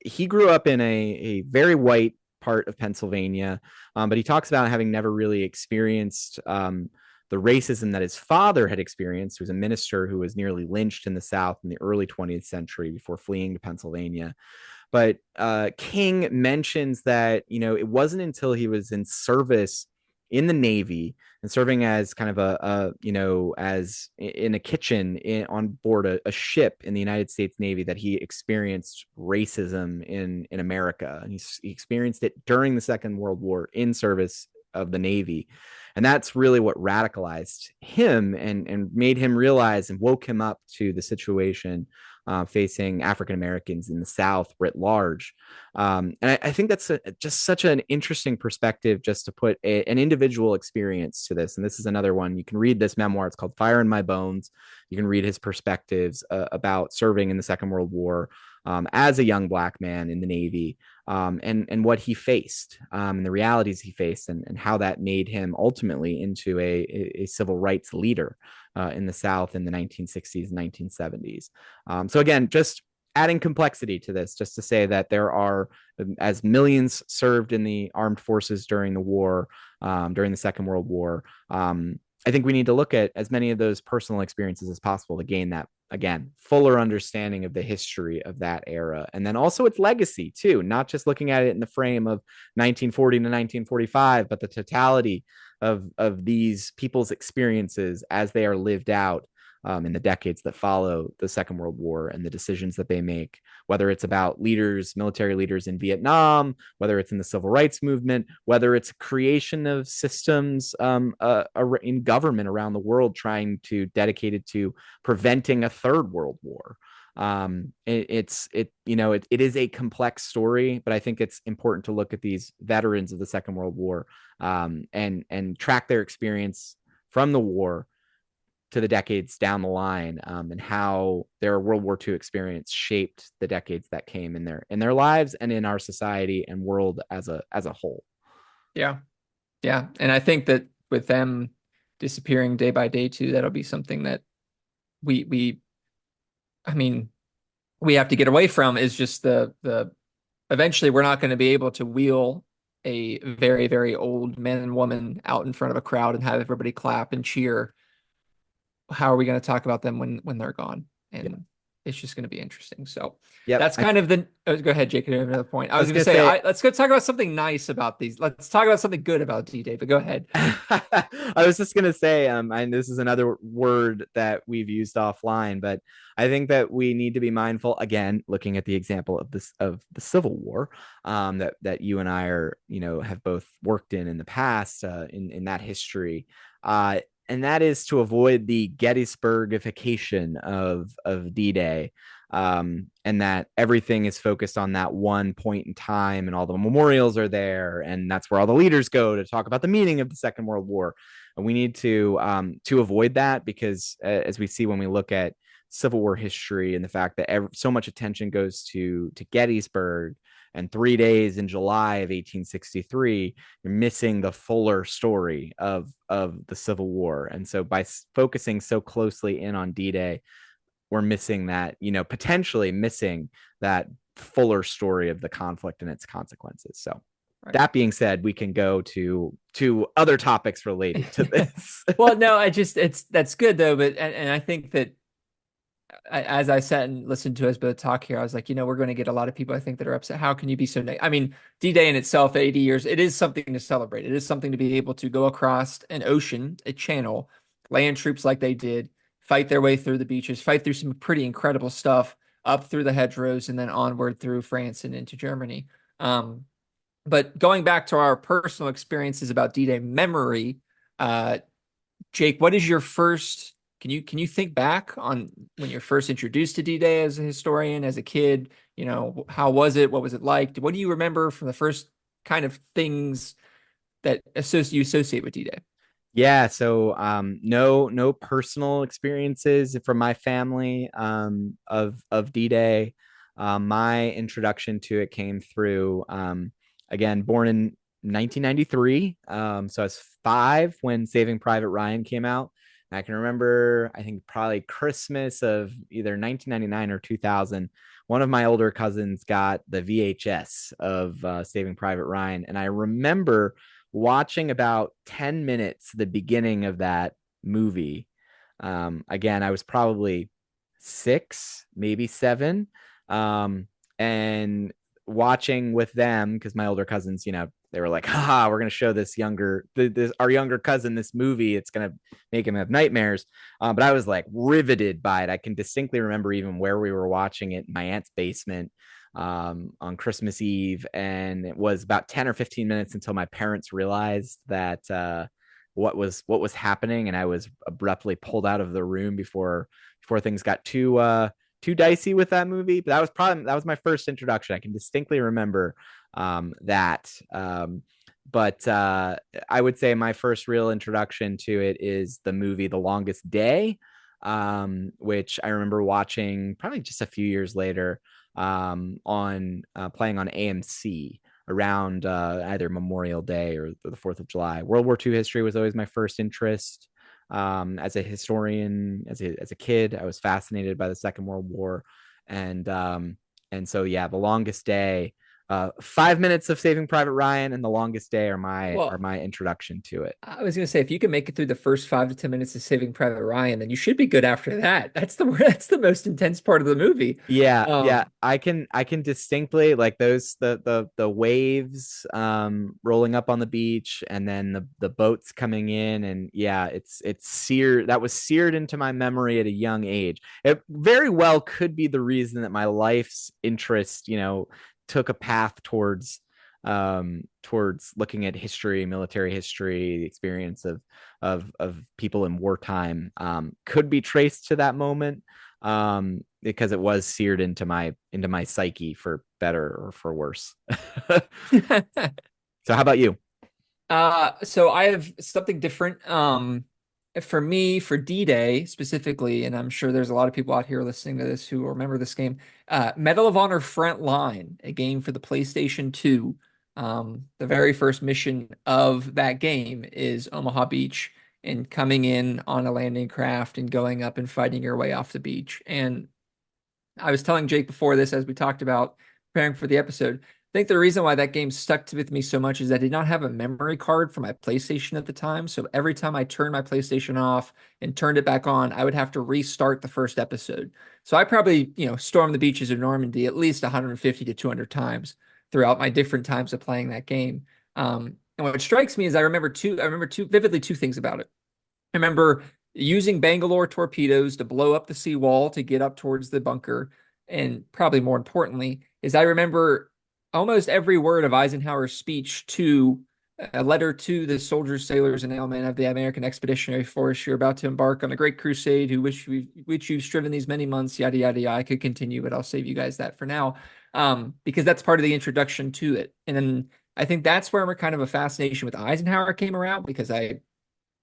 he grew up in a very white part of Pennsylvania, but he talks about having never really experienced the racism that his father had experienced, who was a minister who was nearly lynched in the South in the early 20th century before fleeing to Pennsylvania. But King mentions that, it wasn't until he was in service in the Navy and serving as kind of as in a kitchen on board a ship in the United States Navy, that he experienced racism in America. And he experienced it during the Second World War in service of the Navy. And that's really what radicalized him and made him realize and woke him up to the situation facing African Americans in the South writ large. And I think that's just such an interesting perspective, just to put an individual experience to this. And this is another one. You can read this memoir. It's called Fire in My Bones. You can read his perspectives about serving in the Second World War as a young Black man in the Navy, and what he faced, and the realities he faced, and how that made him ultimately into a civil rights leader in the South in the 1960s, 1970s. So again, just adding complexity to this, just to say that there are, as millions served in the armed forces during the war, during the Second World War. I think we need to look at as many of those personal experiences as possible to gain that, again, fuller understanding of the history of that era. And then also its legacy too, not just looking at it in the frame of 1940 to 1945, but the totality of these people's experiences as they are lived out in the decades that follow the Second World War, and the decisions that they make, whether it's about leaders, military leaders in Vietnam, whether it's in the civil rights movement, whether it's creation of systems in government around the world dedicated to preventing a third world war. It is a complex story, but I think it's important to look at these veterans of the Second World War, and track their experience from the war to the decades down the line, and how their World War II experience shaped the decades that came in their lives and in our society and world as a whole. Yeah. Yeah. And I think that with them disappearing day by day too, that'll be something that we I mean, we have to get away from, is just the eventually we're not going to be able to wheel a very, very old man and woman out in front of a crowd and have everybody clap and cheer. How are we going to talk about them when they're gone? And Yeah. it's just going to be interesting. So Yep. that's kind of the. Oh, go ahead, Jake. I have another point. I was going to say, let's go talk about something nice about these. Let's talk about something good about D-Day. But go ahead. I was just going to say, and this is another word that we've used offline, but I think that we need to be mindful, again, looking at the example of the Civil War, that you and I have both worked in the past, in that history. And that is to avoid the Gettysburg-ification of D-Day, and that everything is focused on that one point in time, and all the memorials are there, and that's where all the leaders go to talk about the meaning of the Second World War. And we need to avoid that, because as we see when we look at Civil War history, and the fact that so much attention goes to Gettysburg and 3 days in July of 1863, you're missing the fuller story of the Civil War. And so by focusing so closely in on D-Day, we're missing that, potentially missing that fuller story of the conflict and its consequences. So that being said, we can go to other topics related to this. Well, no, that's good though. But, and I think that, as I sat and listened to us both talk here, I was like, we're going to get a lot of people, I think, that are upset. How can you be so negative? I mean, D-Day in itself, 80 years, it is something to celebrate. It is something to be able to go across an ocean, a channel, land troops like they did, fight their way through the beaches, fight through some pretty incredible stuff, up through the hedgerows, and then onward through France and into Germany. But going back to our personal experiences about D-Day memory, Jake, what is your first? Can you think back on when you're first introduced to D-Day as a historian, as a kid? How was it? What was it like? What do you remember from the first kind of things that you associate with D-Day? Yeah, so no personal experiences from my family of D-Day. My introduction to it came through, again, born in 1993. So I was 5 when Saving Private Ryan came out. I can remember, I think probably Christmas of either 1999 or 2000. One of my older cousins got the VHS of Saving Private Ryan. And I remember watching about 10 minutes, the beginning of that movie. Again, I was probably 6, maybe 7. And watching with them because my older cousins, they were like, "Ha, we're gonna show our younger cousin this movie. It's gonna make him have nightmares." But I was like riveted by it. I can distinctly remember even where we were watching it in my aunt's basement on Christmas Eve, and it was about 10 or 15 minutes until my parents realized that what was happening, and I was abruptly pulled out of the room before things got too dicey with that movie. But that was my first introduction. I can distinctly remember that. But I would say my first real introduction to it is the movie The Longest Day, which I remember watching probably just a few years later on playing on AMC around either Memorial Day or the 4th of July. World War II history was always my first interest. As a historian, as a kid, I was fascinated by the Second World War, and so yeah, The Longest Day, 5 minutes of Saving Private Ryan, and The Longest Day are my are Well, my introduction to it. I was gonna say if you can make it through the first 5 to 10 minutes of Saving Private Ryan, then you should be good after that. That's the that's the most intense part of the movie. Yeah, yeah, Um, I can distinctly like those the waves rolling up on the beach, and then the boats coming in, and yeah, it's seared, that was seared into my memory at a young age. It very well could be the reason that my life's interest, took a path towards looking at history, military history, the experience of people in wartime, could be traced to that moment, because it was seared into my psyche, for better or for worse. So how about you? so I have something different. For me, for D-Day specifically, and I'm sure there's a lot of people out here listening to this who remember this game, Medal of Honor Frontline, a game for the PlayStation 2. The very first mission of that game is Omaha Beach and coming in on a landing craft and going up and fighting your way off the beach. And I was telling Jake before this, as we talked about preparing for the episode, I think the reason why that game stuck with me so much is I did not have a memory card for my PlayStation at the time. So every time I turned my PlayStation off and turned it back on, I would have to restart the first episode. So I probably, stormed the beaches of Normandy at least 150 to 200 times throughout my different times of playing that game. And what strikes me is I remember vividly two things about it. I remember using Bangalore torpedoes to blow up the seawall to get up towards the bunker. And probably more importantly, is I remember almost every word of Eisenhower's speech to a letter to the soldiers, sailors, and airmen of the American Expeditionary Force. You're about to embark on a great crusade, which you've striven these many months, yada yada yada. I could continue, but I'll save you guys that for now, because that's part of the introduction to it. And then I think that's where we're kind of a fascination with Eisenhower came around because I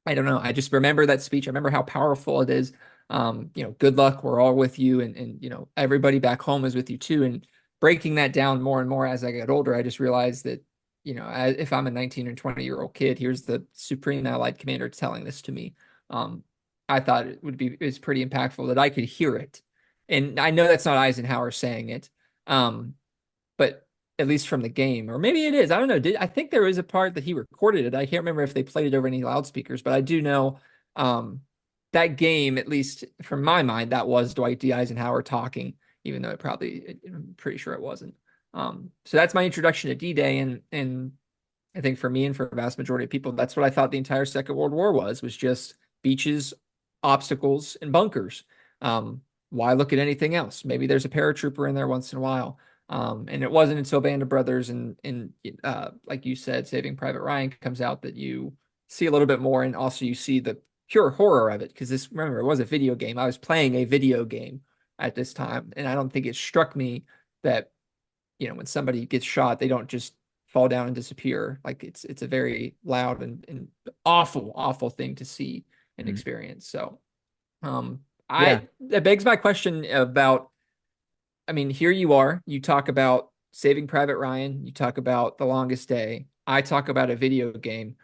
don't know. I just remember that speech. I remember how powerful it is. Good luck. We're all with you. And everybody back home is with you too. And breaking that down more and more as I get older, I just realized that, if I'm a 19 or 20-year-old kid, here's the Supreme Allied Commander telling this to me. I thought it's pretty impactful that I could hear it. And I know that's not Eisenhower saying it. But at least from the game, or maybe it is. I don't know. I think there is a part that he recorded it. I can't remember if they played it over any loudspeakers, but I do know that game, at least from my mind, that was Dwight D. Eisenhower talking, even though I'm pretty sure it wasn't. So that's my introduction to D-Day, and I think for me and for a vast majority of people, that's what I thought the entire Second World War was just beaches, obstacles, and bunkers. Why look at anything else? Maybe there's a paratrooper in there once in a while. And it wasn't until Band of Brothers and like you said, Saving Private Ryan comes out that you see a little bit more, and also you see the pure horror of it. Because remember, it was a video game. I was playing a video game at this time, and I don't think it struck me that when somebody gets shot, they don't just fall down and disappear. Like it's a very loud and awful, awful thing to see and Mhm. experience. So, Yeah. that begs my question about. I mean, here you are. You talk about Saving Private Ryan. You talk about The Longest Day. I talk about a video game.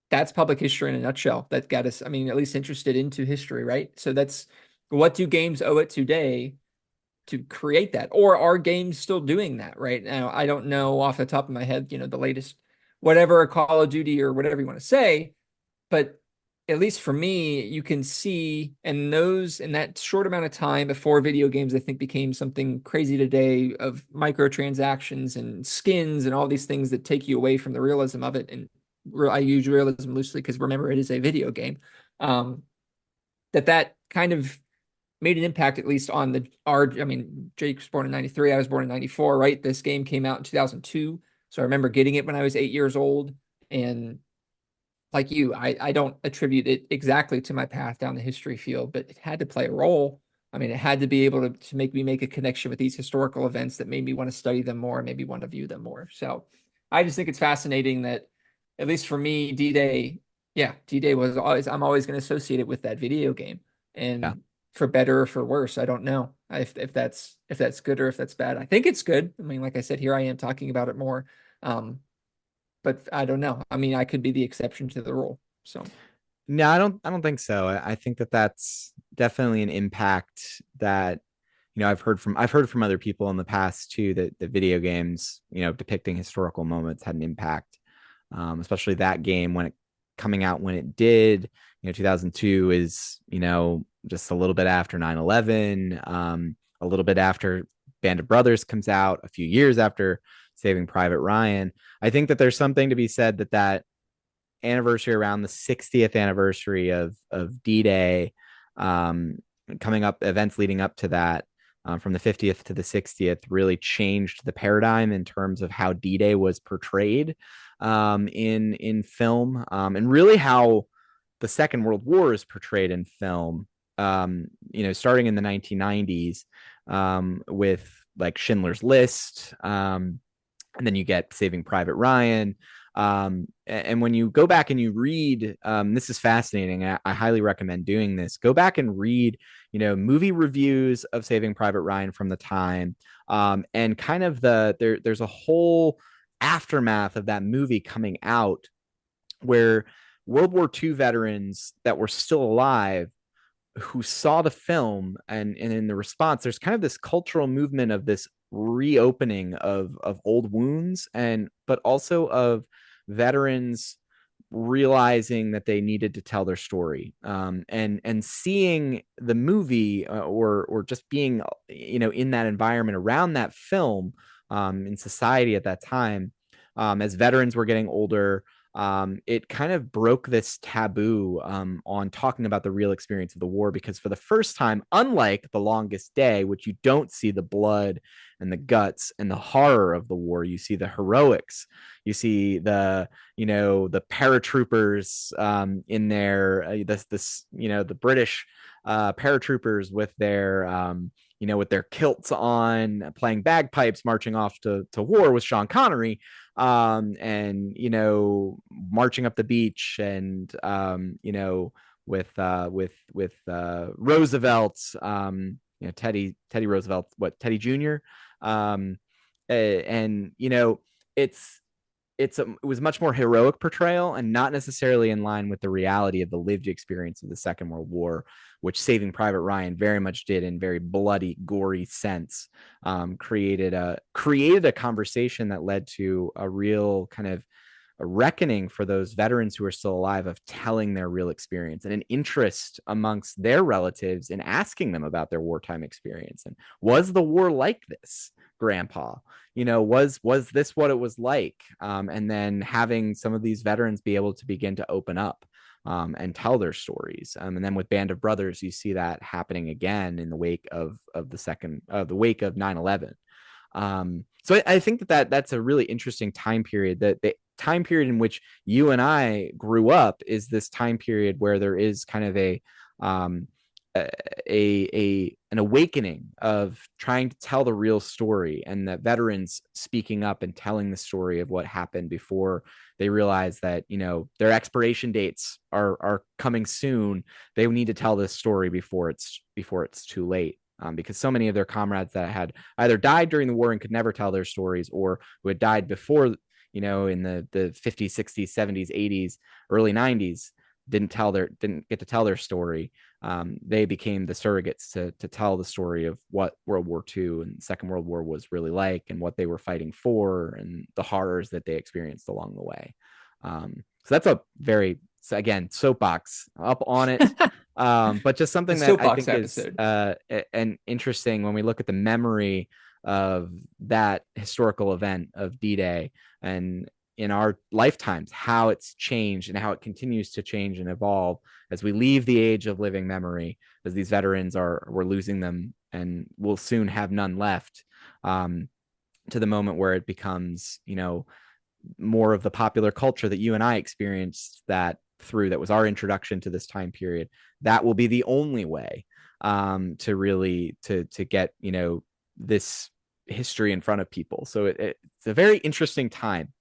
That's public history in a nutshell. That got us, I mean, at least interested into history, right? So that's what do games owe it today to create that? Or are games still doing that right now? I don't know off the top of my head, the latest, whatever, Call of Duty or whatever you want to say, but at least for me, you can see and those in that short amount of time before video games, I think became something crazy today of microtransactions and skins and all these things that take you away from the realism of it. And I use realism loosely because remember, it is a video game. Um, that kind of made an impact at least on I mean, Jake was born in 93. I was born in 94, right? This game came out in 2002. So I remember getting it when I was 8 years old. And like you, I don't attribute it exactly to my path down the history field, but it had to play a role. I mean, it had to be able to make me make a connection with these historical events that made me want to study them more, maybe want to view them more. So I just think it's fascinating that, at least for me, D-Day, yeah, D-Day was always, I'm always going to associate it with that video game. Yeah. And for better or for worse, I don't know if that's good or if that's bad. I think it's good. I mean, like I said, here I am talking about it more. Um, but I don't know. I mean, I could be the exception to the rule. So No, I don't think so. I think that that's definitely an impact that I've heard from other people in the past too, that the video games, depicting historical moments had an impact. Especially that game when it coming out when it did. 2002 is, just a little bit after 9/11, a little bit after Band of Brothers comes out, a few years after Saving Private Ryan. I think that there's something to be said that anniversary, around the 60th anniversary of D-Day, um, coming up, events leading up to that, from the 50th to the 60th, really changed the paradigm in terms of how D-Day was portrayed, in film, and really how the Second World War is portrayed in film. Starting in the 1990s, with like Schindler's List, and then you get Saving Private Ryan. And when you go back and you read, this is fascinating. I highly recommend doing this. Go back and read, movie reviews of Saving Private Ryan from the time, and kind of there's a whole aftermath of that movie coming out where World War II veterans that were still alive who saw the film, and in the response, there's kind of this cultural movement of this reopening of old wounds, and but also of veterans realizing that they needed to tell their story, and seeing the movie, or just being in that environment around that film, in society at that time, as veterans were getting older. It kind of broke this taboo, on talking about the real experience of the war, because for the first time, unlike The Longest Day, which you don't see the blood and the guts and the horror of the war, you see the heroics, you see the paratroopers, in there, the British, paratroopers with their, with their kilts on, playing bagpipes, marching off to war with Sean Connery, and marching up the beach, and with Roosevelt, Teddy Roosevelt, Teddy Jr. And it's it was much more heroic portrayal, and not necessarily in line with the reality of the lived experience of the Second World War, which Saving Private Ryan very much did in very bloody, gory sense. Created a conversation that led to a real kind of a reckoning for those veterans who are still alive, of telling their real experience, and an interest amongst their relatives in asking them about their wartime experience. And was the war like this, Grandpa? Was this what it was like? And then having some of these veterans be able to begin to open up, and tell their stories. And then with Band of Brothers, you see that happening again in the wake of the wake of 9/11. So I think that's a really interesting time period. That the time period in which you and I grew up is this time period where there is kind of um, an awakening of trying to tell the real story, and that veterans speaking up and telling the story of what happened before they realize that their expiration dates are coming soon. They need to tell this story before it's too late. Because so many of their comrades that had either died during the war and could never tell their stories, or who had died before, in the 50s, 60s, 70s, 80s, early 90s, didn't get to tell their story. They became the surrogates to tell the story of what World War II and Second World War was really like, and what they were fighting for, and the horrors that they experienced along the way. So that's a very so again, soapbox up on it. But just The something that I soapbox think is episode. an interesting when we look at the memory of that historical event of D-Day and in our lifetimes, how it's changed and how it continues to change and evolve as we leave the age of living memory, as these veterans we're losing them and we'll soon have none left, to the moment where it becomes, more of the popular culture that you and I experienced that through. That was our introduction to this time period. That will be the only way to really to get this history in front of people. So it's a very interesting time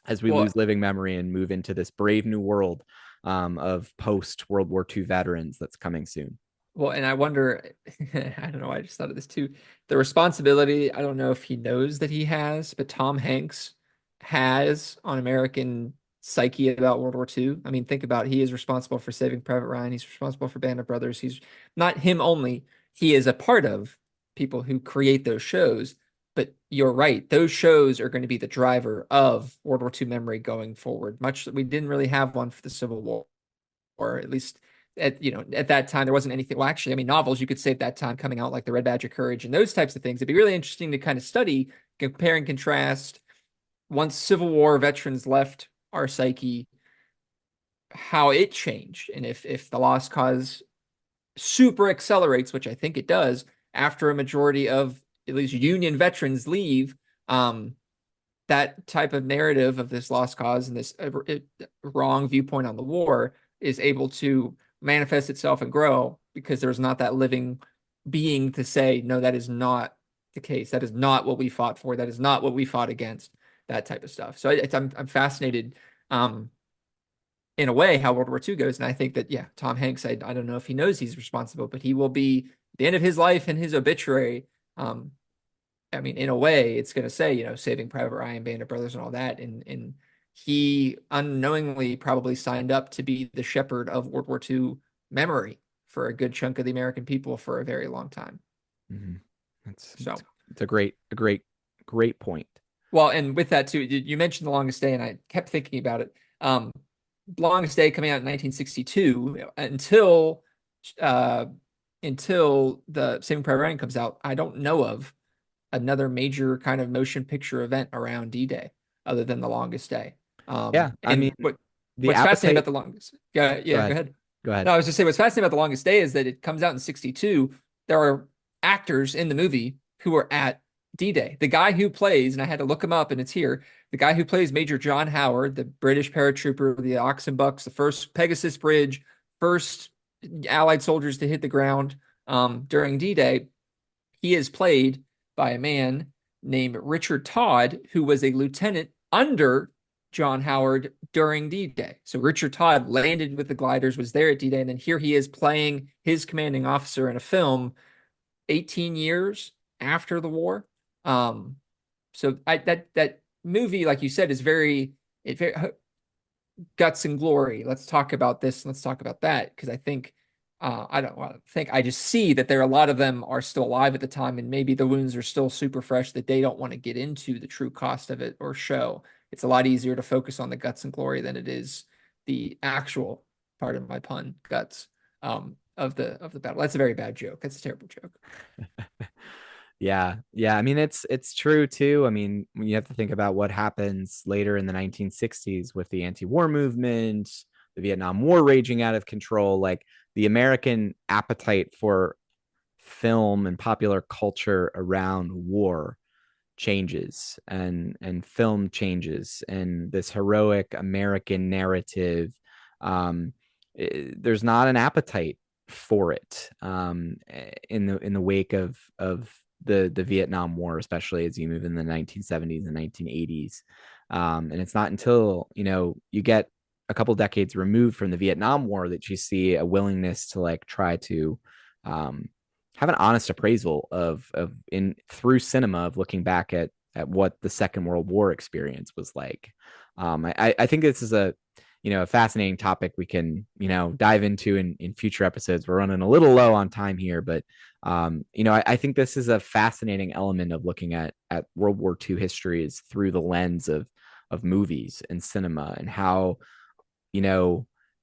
as we Well, lose living memory and move into this brave new world of post World War II veterans that's coming soon. Well, and I wonder, I don't know, I just thought of this too. The responsibility, I don't know if he knows that he has, but Tom Hanks has on American psyche about World War II. I mean, think about it. He is responsible for Saving Private Ryan. He's responsible for Band of Brothers. He's not him only. He is a part of people who create those shows. But you're right. Those shows are going to be the driver of World War II memory going forward. Much we didn't really have one for the Civil War, or at least at that time there wasn't anything. Well, actually, I mean, novels you could say at that time coming out like the Red Badge of Courage and those types of things. It'd be really interesting to kind of study, compare and contrast once Civil War veterans left our psyche, how it changed, and if the lost cause super accelerates, which I think it does, after a majority of at least Union veterans leave. That type of narrative of this lost cause and this wrong viewpoint on the war is able to manifest itself and grow because there's not that living being to say, no, that is not the case. That is not what we fought for. That is not what we fought against, that type of stuff. So I'm fascinated in a way how World War II goes. And I think that, yeah, Tom Hanks, I don't know if he knows he's responsible, but he will be at the end of his life and his obituary. I mean, in a way, it's going to say, Saving Private Ryan, Band of Brothers, and all that. And he unknowingly probably signed up to be the shepherd of World War II memory for a good chunk of the American people for a very long time. Mm-hmm. So it's a great point. Well, and with that too, you mentioned The Longest Day, and I kept thinking about it. Longest Day coming out in 1962 until the Saving Private Ryan comes out, I don't know of another major kind of motion picture event around D-Day other than The Longest Day. Yeah, I And mean, the what's fascinating appetite. about The Longest, yeah, Go go ahead. ahead. Go ahead. No, I was just saying what's fascinating about The Longest Day is that it comes out in 62. There are actors in the movie who are at D-Day. The guy who plays, and I had to look him up and it's here, the guy who plays Major John Howard, the British paratrooper, the Oxen Bucks, the first Pegasus Bridge, first Allied soldiers to hit the ground during D-Day, he is played by a man named Richard Todd, who was a lieutenant under John Howard during D-Day. So Richard Todd landed with the gliders, was there at D-Day, and then here he is playing his commanding officer in a film 18 years after the war. So that movie, like you said, is very guts and glory. Let's talk about this. Let's talk about that. Because I think I just see that there are a lot of them are still alive at the time, and maybe the wounds are still super fresh that they don't want to get into the true cost of it or show. It's a lot easier to focus on the guts and glory than it is the actual, pardon my pun, guts of the battle. That's a very bad joke. That's a terrible joke. Yeah. I mean, it's true too. I mean, you have to think about what happens later in the 1960s with the anti-war movement, the Vietnam War raging out of control. Like the American appetite for film and popular culture around war changes, and film changes, and this heroic American narrative. There's not an appetite for it in the wake of the Vietnam War, especially as you move in the 1970s and 1980s. And it's not until you get a couple decades removed from the Vietnam War that you see a willingness to like try to have an honest appraisal of in through cinema of looking back at what the Second World War experience was like. I think this is a fascinating topic we can dive into in future episodes. We're running a little low on time here, but I think this is a fascinating element of looking at World War II history is through the lens of movies and cinema, and how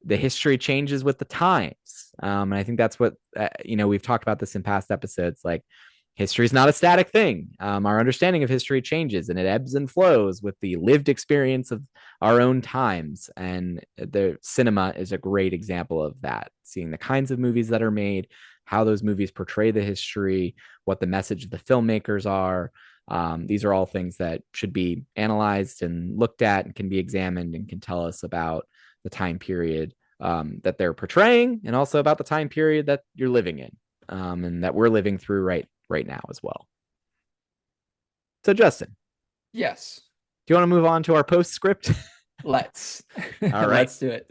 the history changes with the times. And I think that's what, we've talked about this in past episodes. Like, history is not a static thing. Our understanding of history changes and it ebbs and flows with the lived experience of our own times. And the cinema is a great example of that. Seeing the kinds of movies that are made, how those movies portray the history, what the message of the filmmakers are. These are all things that should be analyzed and looked at and can be examined and can tell us about the time period that they're portraying and also about the time period that you're living in and that we're living through right now as well. So, Justin. Yes. Do you want to move on to our postscript? Let's. All right. Let's do it.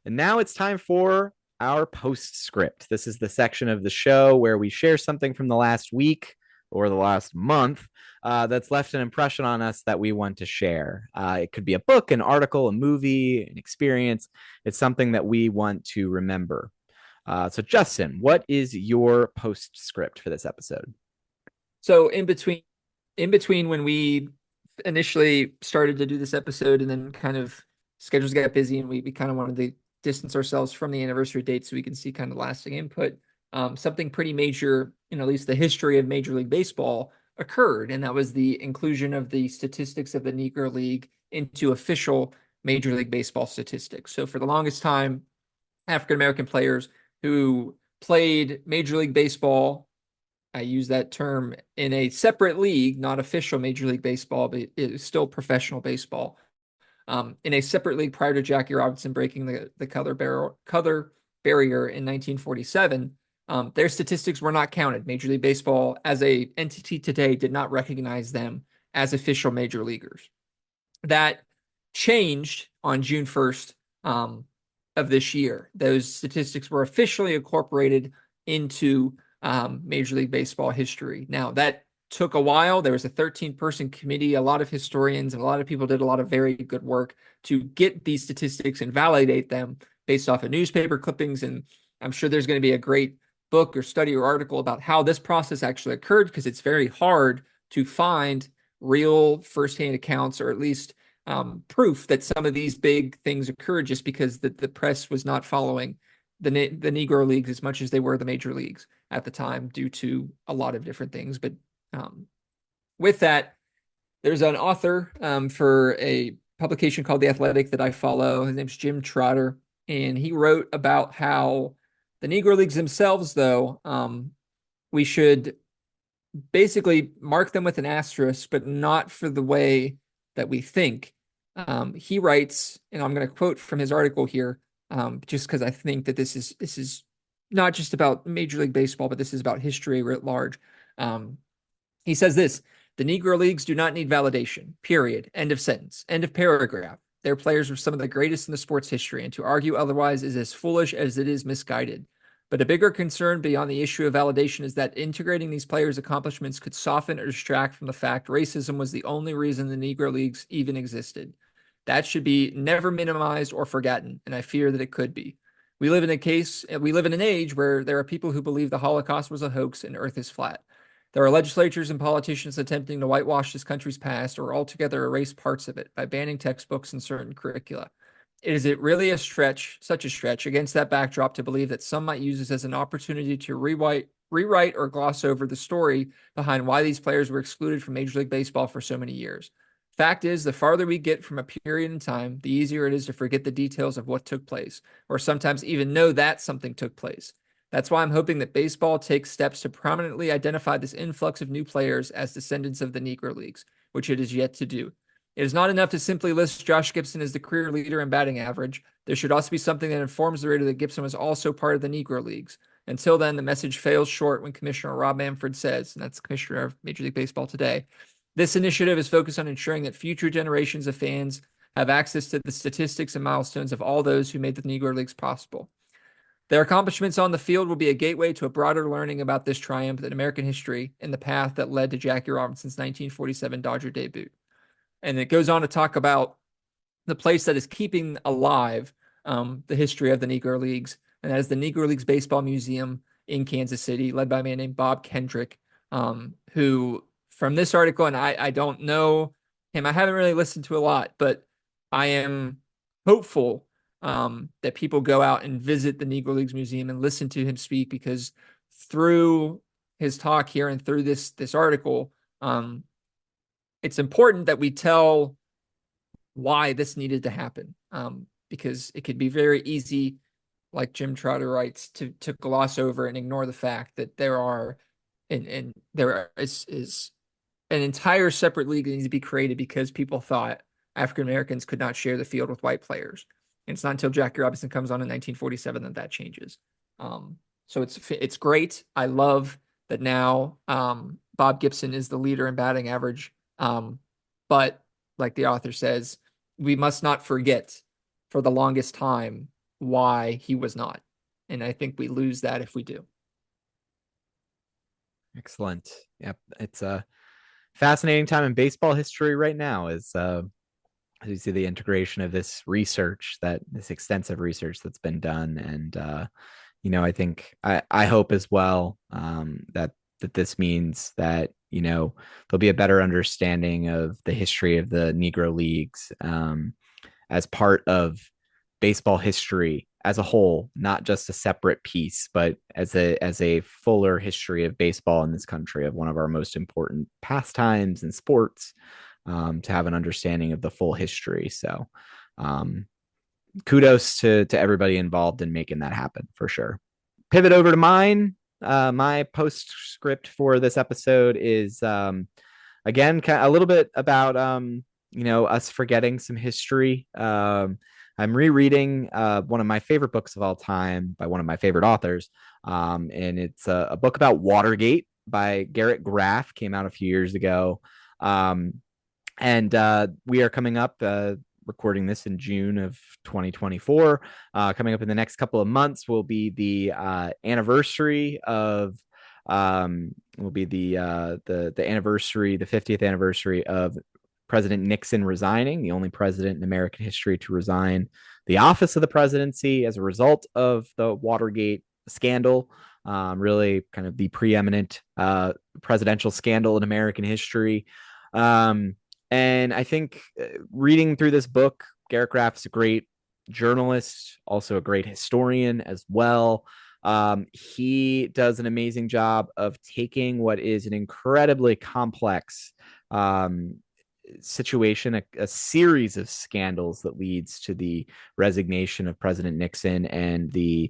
And now it's time for our postscript. This is the section of the show where we share something from the last week or the last month that's left an impression on us that we want to share. It could be a book, an article, a movie, an experience. It's something that we want to remember. So, Justin, what is your postscript for this episode? So in between when we initially started to do this episode and then kind of schedules got busy and we kind of wanted to distance ourselves from the anniversary date so we can see kind of lasting input, something pretty major in at least the history of Major League Baseball occurred, and that was the inclusion of the statistics of the Negro League into official Major League Baseball statistics. So for the longest time, African American players who played Major League Baseball, I use that term, in a separate league, not official Major League Baseball, but it is still professional baseball, in a separate league prior to Jackie Robinson breaking the color barrier in 1947. Their statistics were not counted. Major League Baseball, as a entity today, did not recognize them as official major leaguers. That changed on June 1st of this year. Those statistics were officially incorporated into Major League Baseball history. Now, that took a while. There was a 13-person committee. A lot of historians and a lot of people did a lot of very good work to get these statistics and validate them based off of newspaper clippings. And I'm sure there's going to be a great book or study or article about how this process actually occurred, because it's very hard to find real firsthand accounts or at least proof that some of these big things occurred just because the press was not following the Negro Leagues as much as they were the major leagues at the time due to a lot of different things. But with that, there's an author for a publication called The Athletic that I follow. His name's Jim Trotter, and he wrote about how the Negro Leagues themselves, though, we should basically mark them with an asterisk, but not for the way that we think. He writes, and I'm going to quote from his article here, just because I think that this is not just about Major League Baseball, but this is about history writ large. He says this: the Negro Leagues do not need validation, period. End of sentence. End of paragraph. Their players were some of the greatest in the sport's history, and to argue otherwise is as foolish as it is misguided. But a bigger concern beyond the issue of validation is that integrating these players' accomplishments could soften or distract from the fact racism was the only reason the Negro Leagues even existed. That should be never minimized or forgotten, and I fear that it could be. We live in an age where there are people who believe the Holocaust was a hoax and Earth is flat. There are legislatures and politicians attempting to whitewash this country's past or altogether erase parts of it by banning textbooks and certain curricula. Is it really such a stretch against that backdrop to believe that some might use this as an opportunity to rewrite or gloss over the story behind why these players were excluded from Major League Baseball for so many years? Fact is, the farther we get from a period in time, the easier it is to forget the details of what took place, or sometimes even know that something took place. That's why I'm hoping that baseball takes steps to prominently identify this influx of new players as descendants of the Negro Leagues, which it is yet to do. It is not enough to simply list Josh Gibson as the career leader in batting average. There should also be something that informs the reader that Gibson was also part of the Negro Leagues. Until then, the message fails short when Commissioner Rob Manfred says, and that's the Commissioner of Major League Baseball today, this initiative is focused on ensuring that future generations of fans have access to the statistics and milestones of all those who made the Negro Leagues possible. Their accomplishments on the field will be a gateway to a broader learning about this triumph in American history and the path that led to Jackie Robinson's 1947 Dodger debut. And it goes on to talk about the place that is keeping alive the history of the Negro Leagues, and that is the Negro Leagues Baseball Museum in Kansas City, led by a man named Bob Kendrick, who, from this article, and I don't know him, I haven't really listened to a lot, but I am hopeful that people go out and visit the Negro Leagues Museum and listen to him speak, because through his talk here and through this article, it's important that we tell why this needed to happen, because it could be very easy, like Jim Trotter writes, to gloss over and ignore the fact that there is an entire separate league that needs to be created because people thought African Americans could not share the field with white players. And it's not until Jackie Robinson comes on in 1947 that changes. So it's great. I love that now Bob Gibson is the leader in batting average. But like the author says, we must not forget for the longest time why he was not. And I think we lose that if we do. Excellent. Yep. It's a fascinating time in baseball history right now as you see the integration of this extensive research that's been done. And, I think I hope as well that this means that, there'll be a better understanding of the history of the Negro Leagues as part of baseball history as a whole, not just a separate piece, but as a fuller history of baseball in this country, of one of our most important pastimes and sports, to have an understanding of the full history. So kudos to everybody involved in making that happen, for sure. Pivot over to mine. My postscript for this episode is again a little bit about us forgetting some history. I'm rereading one of my favorite books of all time by one of my favorite authors, and it's a book about Watergate by Garrett Graff. Came out a few years ago, and we are coming up, recording this in June of 2024. Coming up in the next couple of months will be the anniversary of will be the anniversary, the 50th anniversary of President Nixon resigning, the only president in American history to resign the office of the presidency as a result of the Watergate scandal. Really kind of the preeminent presidential scandal in American history. And I think reading through this book, Garrett Graff's a great journalist, also a great historian as well. He does an amazing job of taking what is an incredibly complex situation, a series of scandals that leads to the resignation of President Nixon and the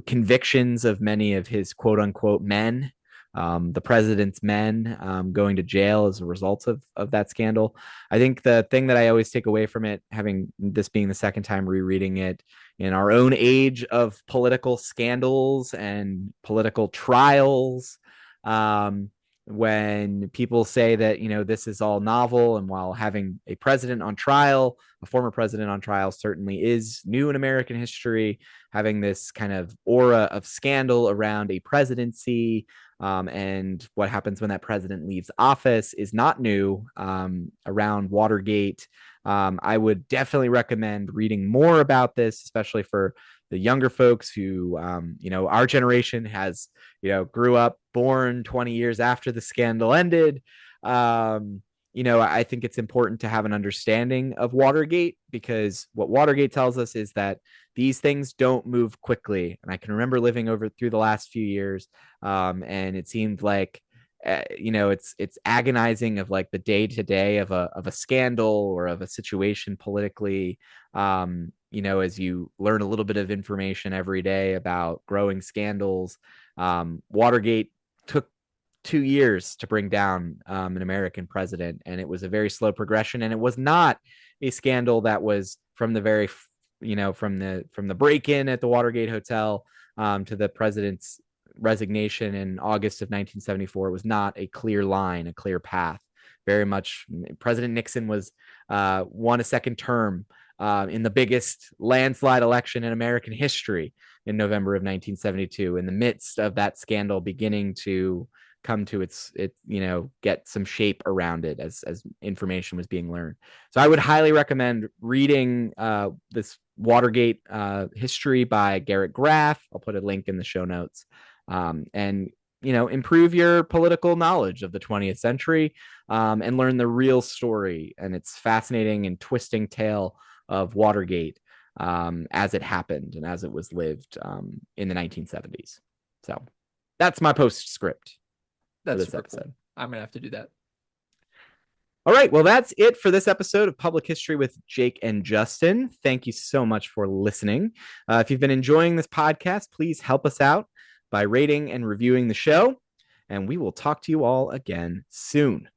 convictions of many of his quote unquote men, the president's men, going to jail as a result of that scandal. I think the thing that I always take away from it, having this being the second time rereading it in our own age of political scandals and political trials, when people say that, this is all novel, and while having a president on trial, a former president on trial, certainly is new in American history, having this kind of aura of scandal around a presidency, and what happens when that president leaves office is not new. Around Watergate, I would definitely recommend reading more about this, especially for the younger folks who, our generation has, grew up, born 20 years after the scandal ended. I think it's important to have an understanding of Watergate, because what Watergate tells us is that these things don't move quickly. And I can remember living over through the last few years, and it seemed like, it's agonizing of like the day to day of a scandal or of a situation politically. As you learn a little bit of information every day about growing scandals. Watergate took 2 years to bring down an American president, and it was a very slow progression, and it was not a scandal that was from the very, from the break-in at the Watergate Hotel to the president's resignation in August of 1974. It was not a clear line, a clear path. Very much, President Nixon was won a second term in the biggest landslide election in American history in November of 1972, in the midst of that scandal beginning to come to get some shape around it as information was being learned. So I would highly recommend reading this Watergate history by Garrett Graff. I'll put a link in the show notes. And improve your political knowledge of the 20th century, and learn the real story and its fascinating and twisting tale of Watergate as it happened and as it was lived in the 1970s. So that's my postscript for That's this super episode. cool. I'm gonna have to do that. All right. Well, that's it for this episode of Public History with Jake and Justin. Thank you so much for listening. If you've been enjoying this podcast, please help us out by rating and reviewing the show. And we will talk to you all again soon.